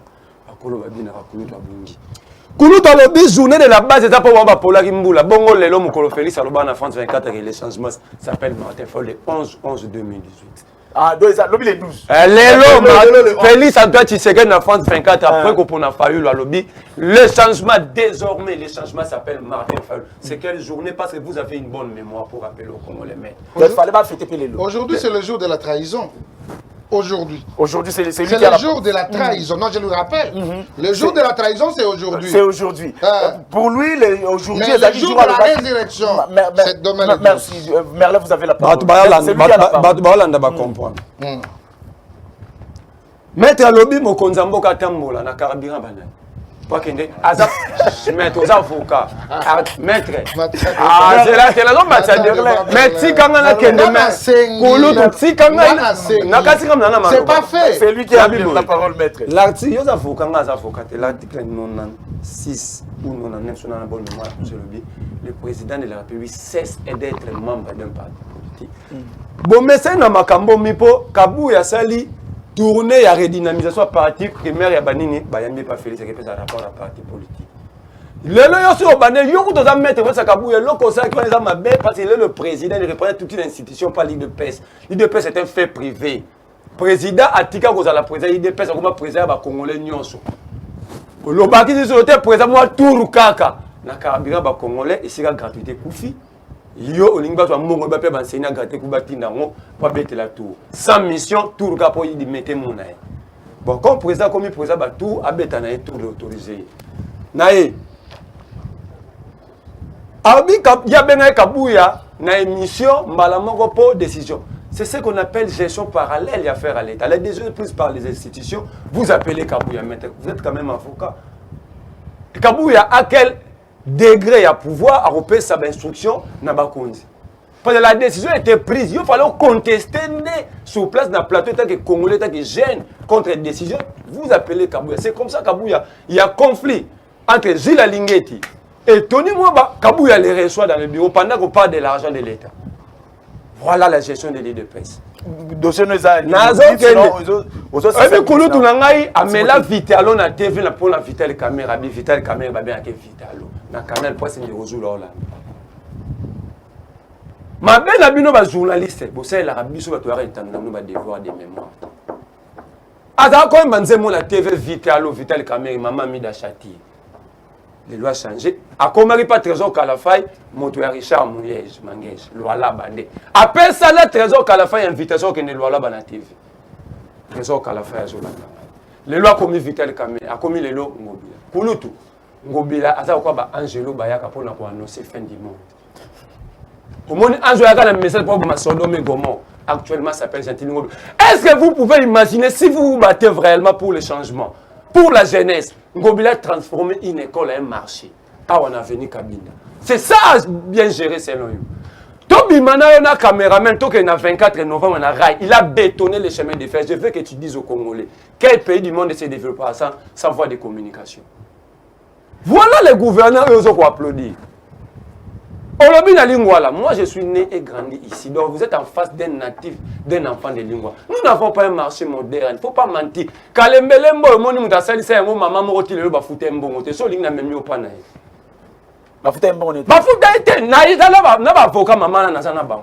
Bakolo babina bakulutu abungi. Kulutu alobi journée de la base eta po ba polaki mbula. Bongo lelo mukolo Félix aloba na France 24 et les changements s'appelle Martin Foll le 11/11/2018. Ah, donc ça lobby les 12. Lelo Félix Antoine Tshisekedi na France 24 après qu'on a fallu le lobby. Le changement désormais, le changement s'appelle Martin Fayulu. C'est quelle journée parce que vous avez une bonne mémoire pour rappeler au Congolais. Il fallait pas fêter Pélélo. Aujourd'hui, c'est le jour de la trahison. Aujourd'hui. Aujourd'hui, c'est le jour de la trahison. Non, je le rappelle. Le jour de la trahison, c'est aujourd'hui. C'est aujourd'hui. Pour lui, aujourd'hui, c'est le jour de la résurrection. C'est demain. Merci. Merlin, vous avez la parole. Maître Alobi Mokonzambo Katambola na carburant banane. Maître aux avocats. Maître. C'est la c'est pas fait. C'est lui qui a mis la parole, maître. L'article 96 ou 99 sur la bonne mémoire, le président de la République cesse d'être membre d'un parti politique. Bon, mais c'est dans Makambo Mipo, Kabou Yassali. Tournée à redynamisation parti primaire ya banini bayambi pas Félix qui fait un rapport à parti politique. Lelo yo sur bané yo ko doza mettre ça kabouya loko ça qui va mabe parce qu'il est le président il représente toute une institution pas l'IDPS. L'IDPS est un fait privé. Président atika ko za la président l'IDPS comme président ba congolais nyonso. Le baki de sauter présent moi tour kaka. Na carburant ba congolais et c'est la gratuité koufi. Yo olingba to mongo ba pe ba enseigner gratuité ku batinda ngo pa bete la tour. Sans mission tour ka po y mettre mon aïe. Bon comme président comme président ba tour abeta na tour autorisé. Naé. Abi ya benga kabuya na émission mbala moko po décision. C'est ce qu'on appelle gestion parallèle et affaire à l'État. Les décisions prises par les institutions, vous appelez Kabouya. Vous êtes quand même avocat. Kabouya, à quel degré à pouvoir à repérer sa instruction n'a pas conduit. Parce que la décision a été prise, il fallait contester sur place dans le plateau, tant que Congolais, tant que gêne contre une décision, vous appelez Kabouya. C'est comme ça Kabouya. Il y a conflit entre Gilles Alingeti et Tony Mwaba. Kabouya les reçoit dans le bureau pendant qu'on parle de l'argent de l'État. Voilà la gestion des lits de presse. Dossier nous a dit. Et puis, tout le monde vite alors na TV pour la vitale caméra, vitale caméra bien que vitalo. Na canal presse de Rozulo là. Ma belle abino ba journaliste, bo c'est la rabiso ba to arrêter na no ba devoir de mémoire. Ada ko manze mo la TV vitalo vitale caméra maman mi da chati. Les lois changé. A comari pas trésor Kalafay, moto Richard Mouyej, Mangej, loi là bandé. Après ça, le trésor Kalafay invitation que ne loi là ban TV. Trésor Kalafay zo banda. Les lois commis Vital Kamé, a commis les lois Ngobila. Kulutu, Ngobila asa quoi ba Angelo Bayaka pour na ko annoncer fin du monde. Au monde Angelo Bayaka le message pour ma Sodome et Gomorrhe. Actuellement s'appelle Gentil Ngobila. Est-ce que vous pouvez imaginer si vous vous battez réellement pour le changement? Pour la jeunesse, Ngobila transformer une école en un marché. Ah, on a venu Kabinda. C'est ça, bien géré selon vous. Tobi Mana, on a caméraman, tant qu'il y a 24 novembre, on a rail. Il a bétonné les chemins de fer. Je veux que tu dises aux Congolais, quel pays du monde s'est développé sans voie de communication? Voilà les gouverneurs, eux, qui applaudissent. Moi, je suis né et grandi ici. Donc, vous êtes en face d'un natif, d'un enfant de Lingua. Nous n'avons pas un marché moderne. Il ne faut pas mentir. Quand les Melembo, le monde a sali, c'est un mot, maman, m'a retiré, va foutre un bon. C'est ça, il n'a même eu pas naïf. Va foutre un bon. Va foutre un bon. Naïf, n'a pas avocat, maman, n'a pas bon.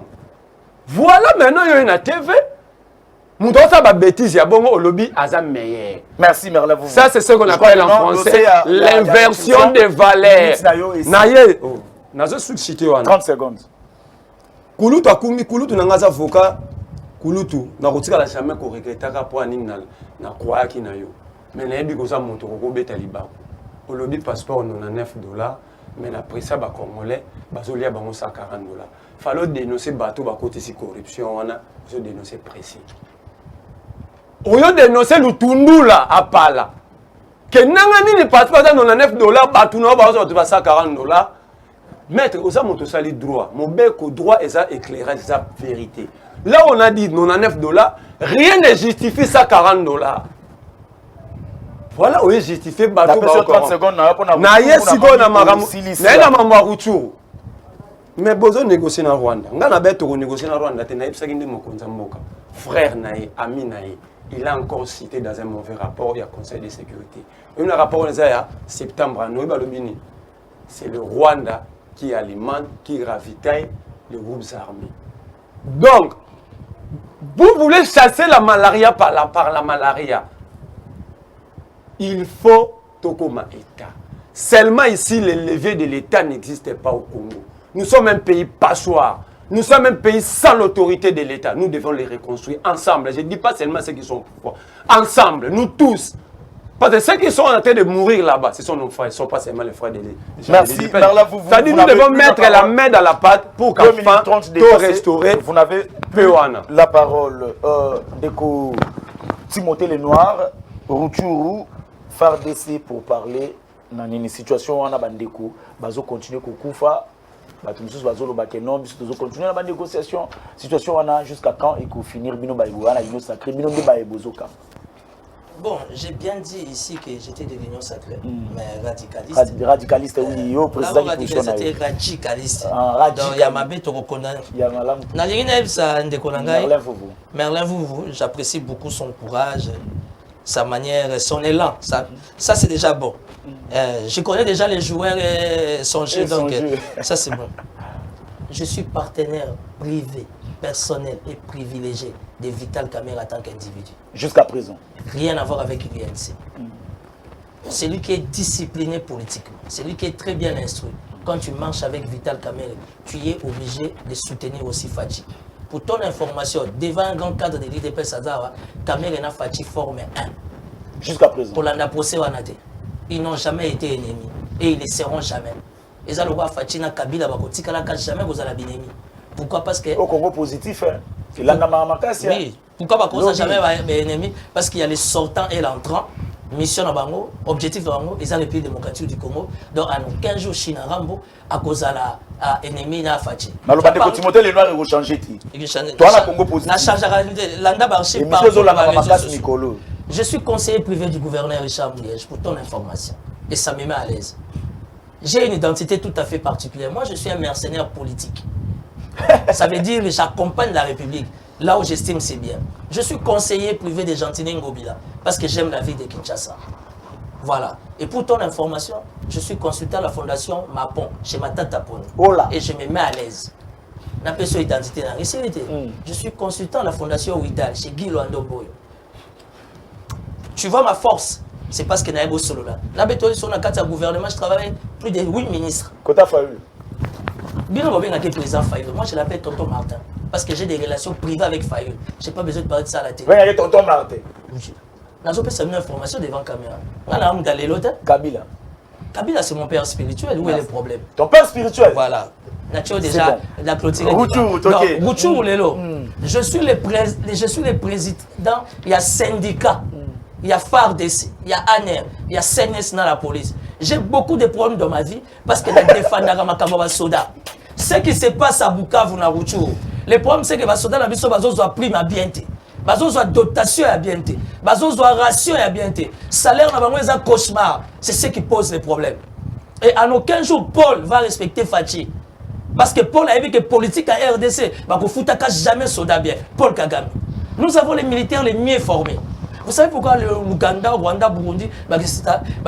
Voilà, maintenant, il y a une TV. Mouton, ça va bêtise, il y a bon, au lobby, Azam meilleur. Merci, Merlin. Ça, c'est ce qu'on appelle en français l'inversion des valeurs. Naïe. 30 secondes. Kulutu akumi kulutu na ngaza avocat kulutu na kotika la jamais ko regrettaka po aning na kwa ki na yo mais na yebi ko sa moto ko beta libako olobi passeport $99 mais na pressa ba congolais bazolia bango $140 fallait dénoncer bateau ba côté si corruption wana zo dénoncer pressé oyo dénoncer lutundula apala ke nanga nini passeport $99 bato na ba zo $140. Maître, aux amours sali droit, mon bec au droit et ça éclairage, ça vérité. Là on a dit $99, rien ne justifie ça $40. Voilà où est justifié bateau. 30 secondes, na yes siko na magamu. Na mamwa ruchuru. Mais besoin négocier na Rwanda. Ngana beto négocier na Rwanda te na ipsaki ndi mokonza mboka. Frère nae, ami nae, il a encore cité dans un mauvais rapport il y a Conseil de sécurité. Un rapport on a septembre no balobini. C'est le Rwanda qui alimente, qui ravitaille les groupes armés. Donc, vous voulez chasser la malaria par la malaria. Il faut Tokoma État. Seulement ici, les leviers de l'État n'existent pas au Congo. Nous sommes un pays passoire. Nous sommes un pays sans l'autorité de l'État. Nous devons les reconstruire ensemble. Je ne dis pas seulement ceux qui sont au pouvoir. Ensemble, nous tous. Parce que ceux qui sont en train de mourir là-bas, ce sont nos frères, ce ne sont pas seulement les frères de l'État. Merci. C'est-à-dire nous devons mettre la main dans la pâte pour qu'enfin tout restaurer. Vous n'avez plus la parole. Deko Timothée Lenoir, Rutshuru, FARDC pour parler dans une situation où on a bandeko, bazo continuer kukufa, bato mususu bazo lo bakeno, bazo continuer la négociation, situation on a jusqu'à quand et qu'on finir bino baïbo, on a l'union sacrée, bino de baïbo zoka. Bon, j'ai bien dit ici que j'étais de l'Union sacrée, mais radicaliste. Radicaliste, oui, au président du c'était radicaliste. Donc, il y a ma bête au reconnaître. Il y a ma langue. Merlin Vouvou, j'apprécie beaucoup son courage, sa manière, son élan. Ça c'est déjà bon. Je connais déjà les joueurs et son jeu, donc ça c'est bon. Je suis partenaire privé, personnel et privilégié de Vital Kamerhe en tant qu'individu. Jusqu'à présent. Rien à voir avec l'UNC. c'est lui qui est discipliné politiquement, c'est lui qui est très bien instruit. Quand tu marches avec Vital Kamerhe, tu es obligé de soutenir aussi Fachi. Pour ton information, devant un grand cadre de l'IDP Sazawa, Kamerhe et Fachi forment un. Jusqu'à présent. Pour la procès, ils n'ont jamais été ennemis et ils ne seront jamais. Et ça, le roi Fachi na Kabila, jamais vous allez bien ennemis. Pourquoi? Parce que. Au Congo positif, hein. Oui. Pourquoi pas qu'on jamais ennemi? Parce qu'il y a les sortants et l'entrant. Mission à Bango, objectif de Bango, ils ont le pays démocratique du Congo. Donc, en 15 jours, Chine Rambo, à cause de l'ennemi de Fachi. Mais le bâtiment Timothée, les Noirs, ils vont changer. Toi, la Congo positif. Je suis conseiller privé du gouverneur Richard Mouyège, pour ton information. Et ça me met à l'aise. J'ai une identité tout à fait particulière. Moi, je suis un mercenaire politique. Ça veut dire que j'accompagne la République là où j'estime c'est bien. Je suis conseiller privé de Gentine Ngobila parce que j'aime la vie de Kinshasa. Voilà. Et pour ton information, je suis consultant à la fondation Mapon, chez Matata Pony. Oh là. Et je me mets à l'aise. Je n'ai pas identité dans la Je suis consultant à la fondation Ouidal, chez Guy Loando Boyo. Tu vois ma force, c'est parce que Naïbo Solo là. Là, sur le gouvernement, je travaille avec plus de 8 ministres. Kota Fayoul. Président Fayoul. Moi, je l'appelle Tonton Martin. Parce que j'ai des relations privées avec Fayoul. Je n'ai pas besoin de parler de ça à la télé. Oui, Tonton Martin. Je une information devant la caméra. Kabila. Kabila, c'est mon père spirituel. Où est le problème? Ton père spirituel? Voilà. Déjà, bon. la clôture. Routou, Lelo. Je suis le président. Il y a syndicat. Il y a FARDC, il y a ANER, il y a CNS dans la police. J'ai beaucoup de problèmes dans ma vie parce que je défends les soldats. Ce qui se passe à Bukavu, na Rutshuru, le problème c'est que les soldats ont prime à bien. Ils ont dotation à bien. Ils ont ration à bien. Salaire est un cauchemar. C'est ce qui pose les problèmes. Et en aucun jour, Paul va respecter Fachi. Parce que Paul a vu que politique à RDC, il ne jamais soldat bien. Paul Kagame. Nous avons les militaires les mieux formés. Vous savez pourquoi l'Ouganda, Rwanda, Burundi va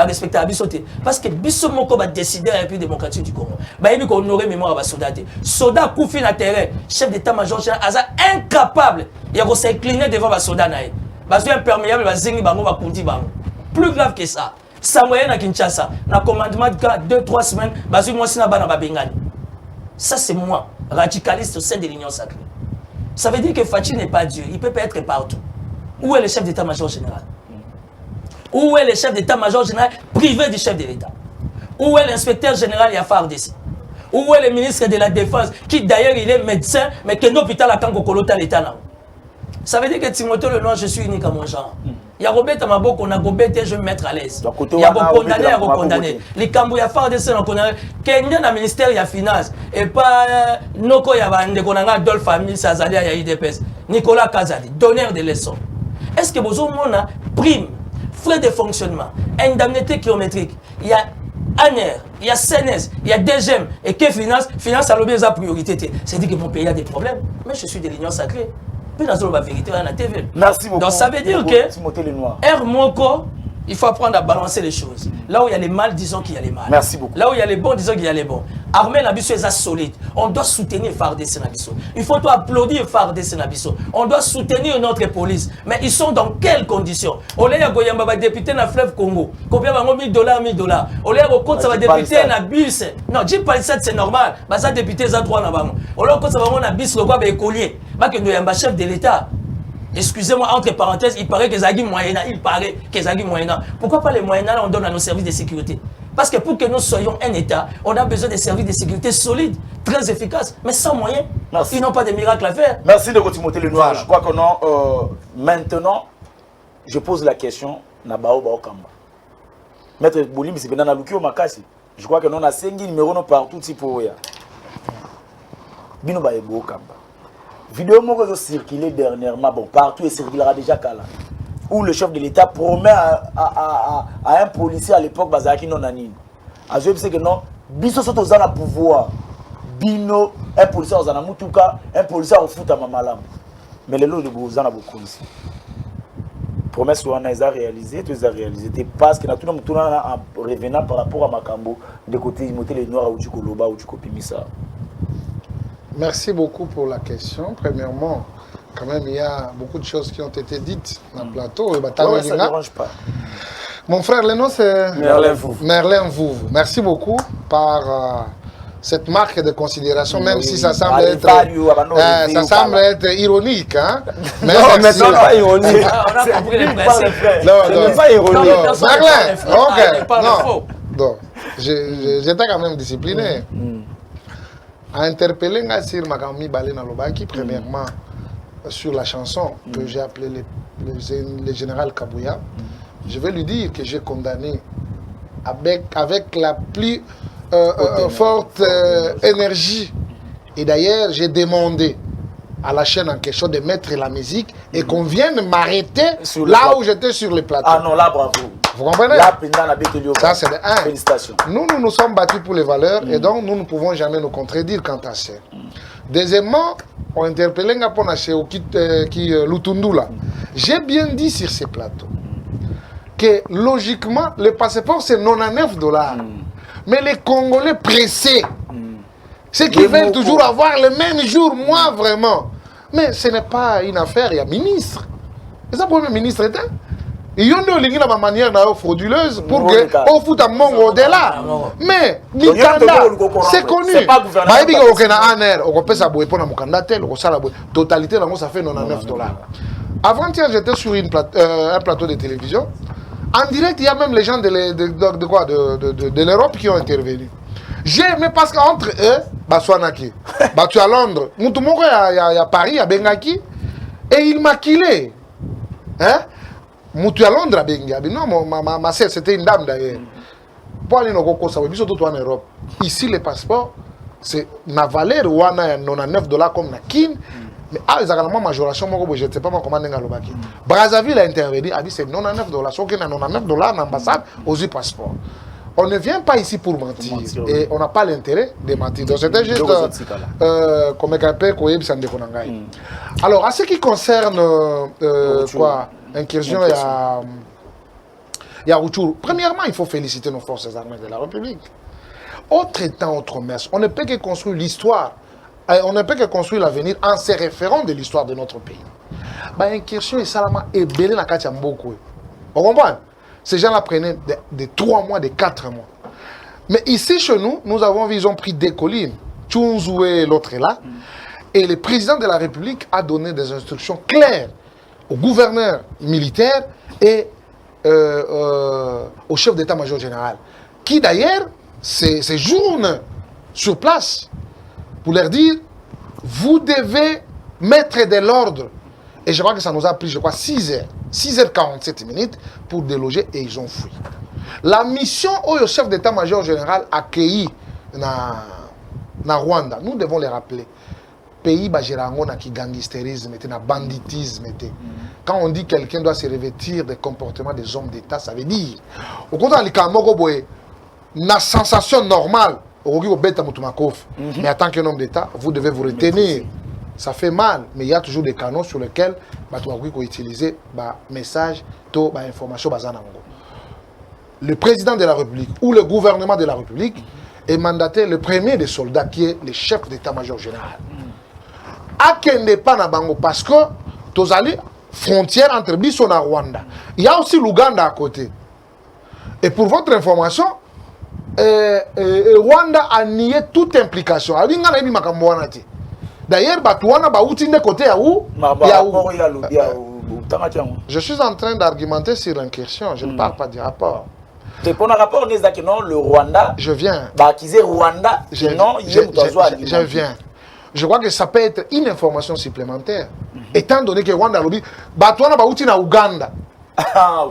respecter la Bissoté? Parce que Bissomoko va décider à la République démocratique du Congo. Il va honorer mémoire à soldats. Soldats Koufi na terrain, chef d'état-major général, incapable. Il va s'incliner devant les soldats. Il va imperméable, il va zingi bango, va kundi bango. Plus grave que ça. Samoye na Kinshasa, na commandement de 2-3 semaines, moi aussi na bana babengani. Ça c'est moi, radicaliste au sein de l'Union sacrée. Ça veut dire que Fachi n'est pas Dieu, il ne peut pas être partout. Où est le chef d'état-major général? Où est le chef d'état-major général privé du chef de l'État? Où est l'inspecteur général Yafardesi? Où est le ministre de la Défense qui d'ailleurs il est médecin mais qui est l'hôpital à Kangokolota l'État? Ça veut dire que Timothée Lenoir, je suis unique à mon genre. Il y a Robert Maboko, on a Robert, je vais me mettre à l'aise. Il y a condamné, il y a condamné. Les Cambou, il y a Fardesi, on connaît. Kenya, dans le ministère, il y a finance. Et pas Noko, il y a Adolphe Famille, Sazali, il y a IDPS. Nicolas Kazadi, donneur de leçons. Est-ce que vous avez une prime, frais de fonctionnement, indemnité kilométrique? Il y a ANER, il y a CNS, il y a DGM et que finance à l'objet de la priorité. C'est-à-dire que mon pays a des problèmes, mais je suis de l'Union sacrée. Puis dans la vérité, on a la TV. Merci beaucoup. Donc ça veut dire que R-Moko, il faut apprendre à balancer les choses. Là où il y a les mal, disons qu'il y a les mal. Merci beaucoup. Là où il y a les bons, disons qu'il y a les bons. Armée Nabiso est solide. On doit soutenir FARDC Nabiso. Il faut applaudir FARDC Nabiso. On doit soutenir notre police. Mais ils sont dans quelles conditions? On est à Goyamba, député dans le fleuve Congo. Combien va $1000, $1000. On est à Goyamba, ça va député dans le bus. Non, Jim Palissade, c'est normal. Ça député, ça droit dans le bus. On est à Goyamba, dans le bus, le quoi, écolier. Chef de l'État. Excusez-moi, entre parenthèses, il paraît que Zagui Moyena, Pourquoi pas les moyens on donne à nos services de sécurité? Parce que pour que nous soyons un État, on a besoin de services de sécurité solides, très efficaces, mais sans moyens. Merci. Ils n'ont pas de miracles à faire. Merci de Timothée Lenoir. Voilà. Je crois que non. Maintenant, je pose la question Nabao Baokamba. Maître Boulim, c'est bien dans Lukio Makasi. Je crois que nous avons 5 numéros partout. Bino Baebo Kamba. Vidéo qui a circulé dernièrement, bon, partout et circulera déjà Kala, où le chef de l'État promet à un policier à l'époque, Bazaki non Nanine. À ce que non, Biso sont aux pouvoir. Bino, un policier aux Anamutuka, un policier au foot à Mamalam. Mais les lots de Bouzana beaucoup ici. Promesse qu'on a réalisé, tu les as réalisé. Parce que tout le monde en revenant par rapport à Makambo, de côté Timothée Lenoir ou Tchikoloba ou Tchikopimisa. Merci beaucoup pour la question. Premièrement, quand même, il y a beaucoup de choses qui ont été dites dans le plateau. Ça ne dérange pas. Mon frère, le nom c'est Merlin Vouv. Merlin Vouv. Merci beaucoup par cette marque de considération, même si ça semble être, ironique. Hein? Mais non, mais c'est pas ironique. On a compris le principe. C'est pas ironique. Merlin, non. J'étais quand même discipliné. À interpeller sur Makami Balena Lobaki, premièrement, sur la chanson que j'ai appelée le général Kabouya. Je vais lui dire que j'ai condamné avec la plus forte énergie. Et d'ailleurs, j'ai demandé à la chaîne en question de mettre la musique et qu'on vienne m'arrêter là où j'étais sur le plateau. Ah non, là, bravo. Vous comprenez? Là, ça, c'est de un. Félicitations. Nous sommes battus pour les valeurs et donc nous ne pouvons jamais nous contredire quant à ça. Deuxièmement, on interpellé Lutundula. J'ai bien dit sur ces plateaux que logiquement, le passeport c'est $99. Mais les Congolais pressés, ceux qui veulent toujours avoir le même jour, moi vraiment. Mais ce n'est pas une affaire, il y a ministre. Et ça, le premier ministre était. Il y a une manière frauduleuse pour que on fout un monde au-delà. Mais c'est connu. C'est pas gouvernement. Totalité, ça fait $99. Avant-hier, j'étais sur un plateau de télévision. En direct, il y a même les gens de l'Europe qui ont intervenu. Mais parce qu'entre eux, tu es à Londres, il y a Paris, il y a Bengaki, et il m'a killé. Hein? Mutu à Londres à Bengabi. Non, ma sœur, c'était une dame d'ailleurs. Pour aller en Europe, ici, les passeports, c'est na valeur $99 comme na Kin. Mais ils ont une majoration, je ne sais pas comment on a Brazzaville a intervenu, a dit c'est $99. Sauf qu'il y a $99 dans l'ambassade aux passeports. On ne vient pas ici pour mentir. Et on n'a pas l'intérêt de mentir. Donc c'était juste comme alors, à ce qui concerne incursion et à Rutshuru, premièrement, il faut féliciter nos forces armées de la République. Autre temps, autre messe. On ne peut que construire l'histoire. On ne peut que construire l'avenir en se référant de l'histoire de notre pays. Incursion et Salama est belé dans Katia Mboko. Vous comprenez? Ces gens-là prenaient de 3 mois, de 4 mois. Mais ici, chez nous, ils ont pris des collines. Tchounzoué, l'autre est là. Et le président de la République a donné des instructions claires au gouverneur militaire et au chef d'état-major général, qui d'ailleurs séjourne sur place pour leur dire, vous devez mettre de l'ordre. Et je crois que ça nous a pris, 6h47 minutes pour déloger et ils ont fui. La mission au chef d'état-major général accueilli na Rwanda, nous devons les rappeler. Pays bajirango na ki gangsterisme, na banditisme. Quand on dit que quelqu'un doit se revêtir des comportements des hommes d'État, ça veut dire, au contraire, la sensation normale, mais en tant qu'un homme d'État, vous devez vous retenir. Ça fait mal, mais il y a toujours des canaux sur lesquels vous pouvez utiliser des messages, des informations. Le président de la République ou le gouvernement de la République est mandaté le premier des soldats qui est le chef d'état-major général. Akende pas na bango parce que tozali frontière entre Biso et Rwanda. Il y a aussi l'Ouganda à côté. Et pour votre information, Rwanda a nié toute implication. D'ailleurs, Batouana Baouti de côté à où? Je suis en train d'argumenter sur l'incursion. Je ne parle pas du rapport. Pour le rapport, on dit que non, le Rwanda. Je viens. Rwanda. Je viens. Je crois que ça peut être une information supplémentaire. Étant donné que Rwanda lobby, Batouana Baouti na Ouganda.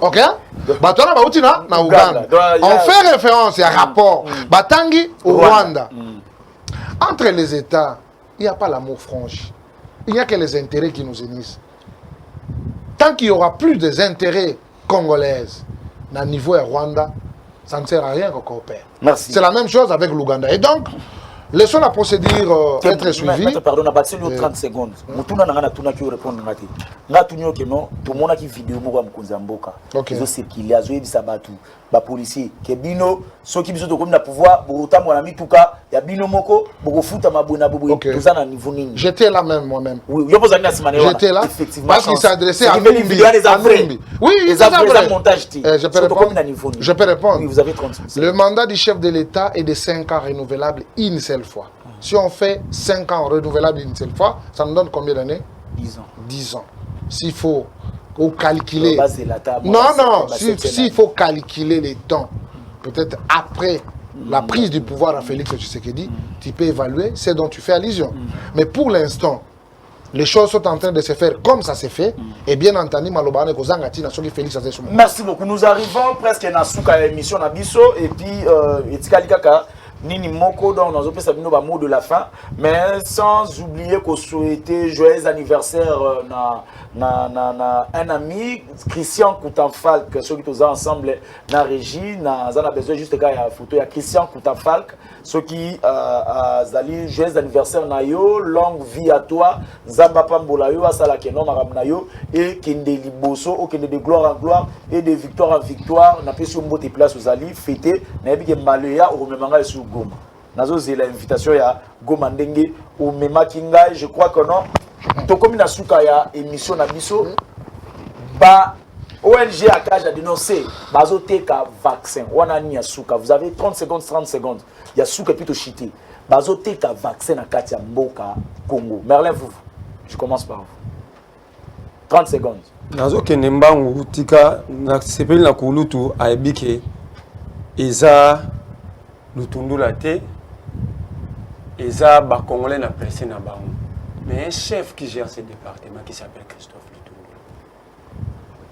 Ok? Batouana Baouti na Ouganda. On fait référence à un rapport. Batangi au Rwanda. Entre les États, il n'y a pas l'amour franche. Il n'y a que les intérêts qui nous unissent. Tant qu'il n'y aura plus des intérêts congolais à niveau Rwanda, ça ne sert à rien qu'on coopère. Merci. C'est la même chose avec l'Ouganda. Et donc, laissons la procédure être suivie. Pardon, on a battu 30 secondes. Mutuna n'a pas pu répondre. Nga tunyo ke non, tout le monde qui vidéo mo kwa mkonza mboka. Zo circuler, zo yebisa batu. ba policier ke bino soki biso to comme na pouvoir botam wana mituka ya bino moko boko futa mabona bobo toza na niveau nini. J'étais là même moi-même. Oui, yo posa na simane wana. J'étais là effectivement parce qu'il s'adressait à Numbi. Oui, les avrais montage je peux répondre. Je peux répondre. Oui, vous avez 30 secondes. Le mandat du chef de l'État est de 5 ans renouvelable une seule fois. Si on fait 5 ans renouvelables une seule fois, ça nous donne combien d'années? 10 ans. 10 ans. S'il faut calculer... Non, s'il faut calculer les temps, peut-être après la prise du pouvoir à Félix Tshisekedi, tu peux évaluer ce dont tu fais allusion. Mais pour l'instant, les choses sont en train de se faire comme ça s'est fait. Et bien entendu, Malobane Kozangati, Félix Tshisekedi. Merci beaucoup. Nous arrivons presque à la émission Nabiso et puis Etikali Kaka. Nini Moko, donc nous avons un mot de la fin, mais sans oublier qu'on souhaitait joyeux anniversaire un ami, Christian Koutanfalk, ceux qui sont ensemble dans la régie, nous avons besoin juste de la photo, il y a Christian Koutanfalk, ceux qui ont joyeux anniversaire, longue vie à toi, Zamba Pambolayo, Asala Kenom Aramnayo, et Kendeli Bosso, au Kendeli de gloire en gloire, et de victoire en victoire, n'a pas su monter place aux alliés, fêter, n'a pas de Maléa, au même moment, sur Goma. Nazo c'est l'invitation ya Goma Ndenge au Mema Kinga, je crois que non. To comme na suka ya émission na biso ba ONG Akash a dénoncé bazo teka vaccin. Wana ni ya suka. Vous avez 30 secondes. Ya suka plutôt chité. Bazo teka vaccin na kati ya mboka Congo. Merlin vous. Je commence par vous. 30 secondes. Nazo kenembangu tika na sepeli na kulutu aebike eza lutundula te eza ba congolais na pressé na bango mais un chef qui gère ce département qui s'appelle Christophe Lutundula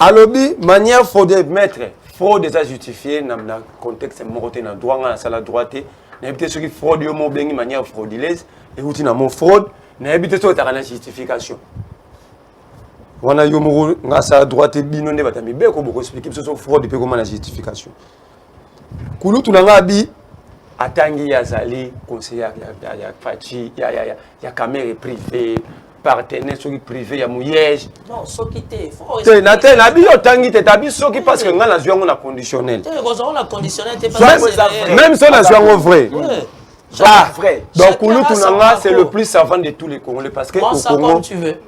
alobi manière faut de mettre faut déjà justifier na contexte moroté na droit na sala droite na éviter ce qui fraude yo mo bengi manière frauduleuse et outil na mo fraude na éviter ce ta na justification wana yo mo nga sala droite bino ne batami be ko boko expliquer ce fraude pe comment la justification kulutu na ngabi atangi yazali conseiller ya Fachi ya caméra privée partenaire soki privé ya Mouyège non soki te faut te na te na bi otangi te tabi soki parce que nga na zwango na conditionnel te kozongo na conditionnel te pas même si na zwango vrai vrai donc kulutu na nga c'est le plus savant de tous les Congolais parce que au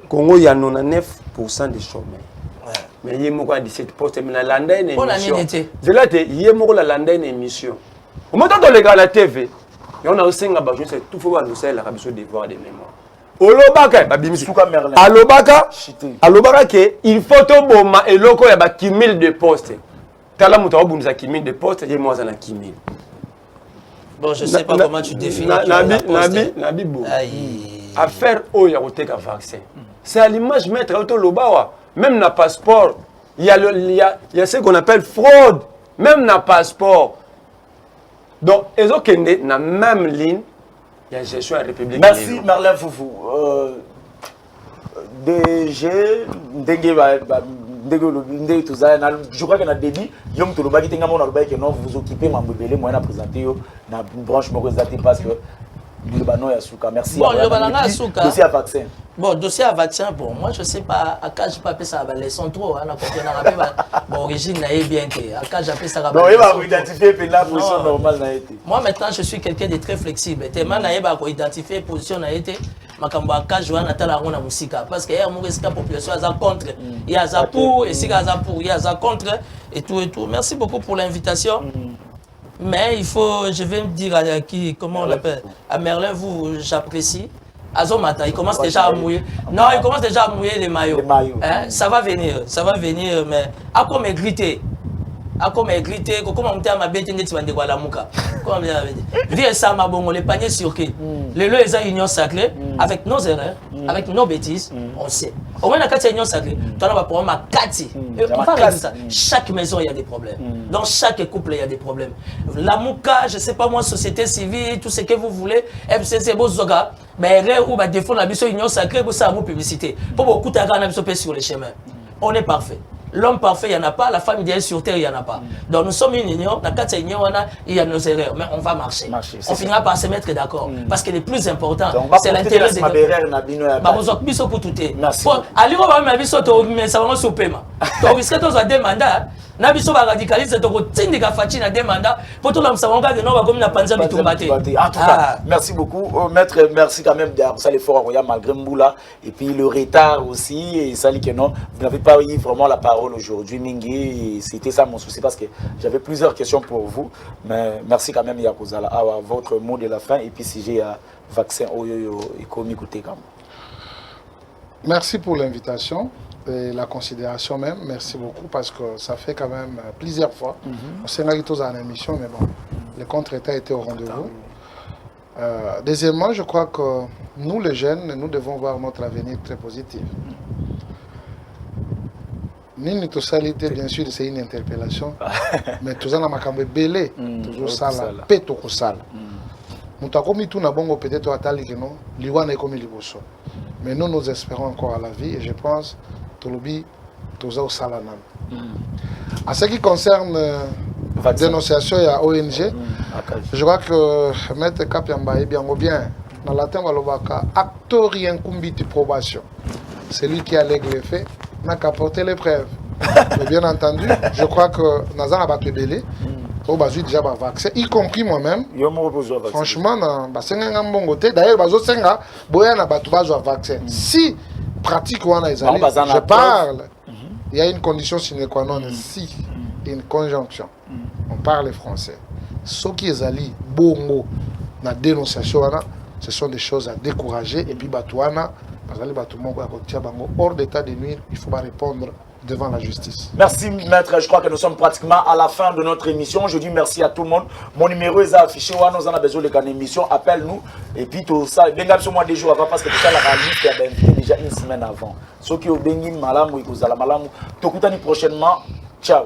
Congo il y a 99% de chômeurs mais il y a 17 postes mais na landa une émission zela te yemoko la landa une émission au moment où les gars à la TV, on a aussi un bagage, c'est tout faut nous la rabiso devoir de mémoire. Olobaka, alobaka que il faut tout boma et loko ya ba kimil de postes. Tala muta bunza kimil de postes, et moi na kimil. Bon, je sais pas comment tu définis. Nabi bo. Affaire oya oteka vaccin. C'est à l'image maître auto lobawa, même na passeport, il y a ce qu'on appelle fraude, même na passeport. Donc, ils ont la même ligne, il y a gestion à la République. Merci, Merlin Foufou. DG, je crois qu'on a débit. Yom Toloba qui est non, vous occupez, ma bébé, moi, je présenté na branche, parce que le banon est souka. Merci. Bon, le banon est souka. Dossier à vaccin. Bon, dossier à vaccin, bon, moi je sais pas, à quand je peux appeler ça les sont trop, on a compris, bon, origine n'est bien été, à quand j'appelle ça non, il va vous identifier la position normale n'a été. Moi maintenant je suis quelqu'un de très flexible, tellement n'a pas identifier position n'a été, ma cambo à quand je vois Nathalie Arona Moussika, parce que hier mon risque population a contre, il y a ça pour, et si il y a ça pour, il y a ça contre, et tout et tout. Merci beaucoup pour l'invitation. Mais il faut, je vais me dire à qui, comment on l'appelle, à Merlin, vous, j'apprécie. Azomata, il commence déjà à mouiller. Non, il commence déjà à mouiller les maillots. Hein? Ça va venir, mais à quoi me griter? À quoi me griter? Comment on t'a ma bête net de la mouka? Comment on dit? Viens ça, ma bon, les paniers sur qui? Les lois, ils ont union sacrée, avec nos erreurs, avec nos bêtises, on sait. Au moins, dans la union sacrée, tu as un problème à Kati. On va résoudre ça. Chaque maison, il y a des problèmes. Dans chaque couple, il y a des problèmes. La mouka, je ne sais pas moi, société civile, tout ce que vous voulez, FCC, Bozoga, mais ou défendre la mission union sacrée, pour ça, vous publicité. Pour beaucoup de gens sur les chemins. On est parfait. L'homme parfait, il n'y en a pas. La femme idéale sur terre, il n'y en a pas. Donc nous sommes une union. Dans cette union, il y a nos erreurs. Mais on va marcher. On finira par se mettre d'accord. Parce que le plus important, c'est l'intérêt des gens. Merci. Allez, on va mettre ça au paiement. Donc, est-ce que tu as des mandats? na biso ba radicaliste to ko tindika faci na demanda pour tout l'amsamonga que non va comme na panza bitumbate. En tout cas, merci beaucoup maître, merci quand même d'avoir ça l'effort royal malgré Mboula et puis le retard aussi et ça dit que non, vous n'avez pas eu vraiment la parole aujourd'hui Mingi, c'était ça mon souci parce que j'avais plusieurs questions pour vous mais merci quand même Yakozala à votre mot de la fin et puis si j'ai un vaccin et comme écoutez quand même. Merci pour l'invitation et la considération même. Merci beaucoup parce que ça fait quand même plusieurs fois. On s'est rendu tous en émission, mais bon, le contre-état était au rendez-vous. Deuxièmement, je crois que nous, les jeunes, nous devons voir notre avenir très positif. Nini tosalité, bien sûr, c'est une interpellation, mais tout ça n'a pas belé, toujours ça, la paix au sale. Nous avons mis tout na bongo peut-être à tali que non, liwana comme liboso. Mais nous, nous espérons encore à la vie et je pense que Tolobi, Toza au Salanan. En ce qui concerne la dénonciation à ONG, je crois que Maître Kapiamba est bien ou bien. Dans la terme, actorien kumbiti probation. C'est lui qui allègue les faits, n'a qu'à porter les preuves. Mais bien entendu, je crois que Nazan a battu Belé. Au basu déjà ba vaccin, y compris moi-même. Franchement, d'ailleurs, bazo senga boya na batu bazo vaccin. Si pratique wana ezali, je parle. Il y a une condition sine qua non, si une conjonction. On parle français. Ce qui ezali bongo na dénonciation wana, ce sont des choses à décourager et puis batu wana bazali batu moko ya kotia bango hors d'état de nuire, il faut pas répondre devant la justice. Merci maître, je crois que nous sommes pratiquement à la fin de notre émission. Je dis merci à tout le monde. Mon numéro est affiché, nous en avons besoin de une émission, appelle-nous. Et puis tout ça, bien sur moi des jours avant parce que tout ça la réalité a invité déjà une semaine avant. Ceux qui ont béni malam ou ils ont malam, tout prochainement. Ciao.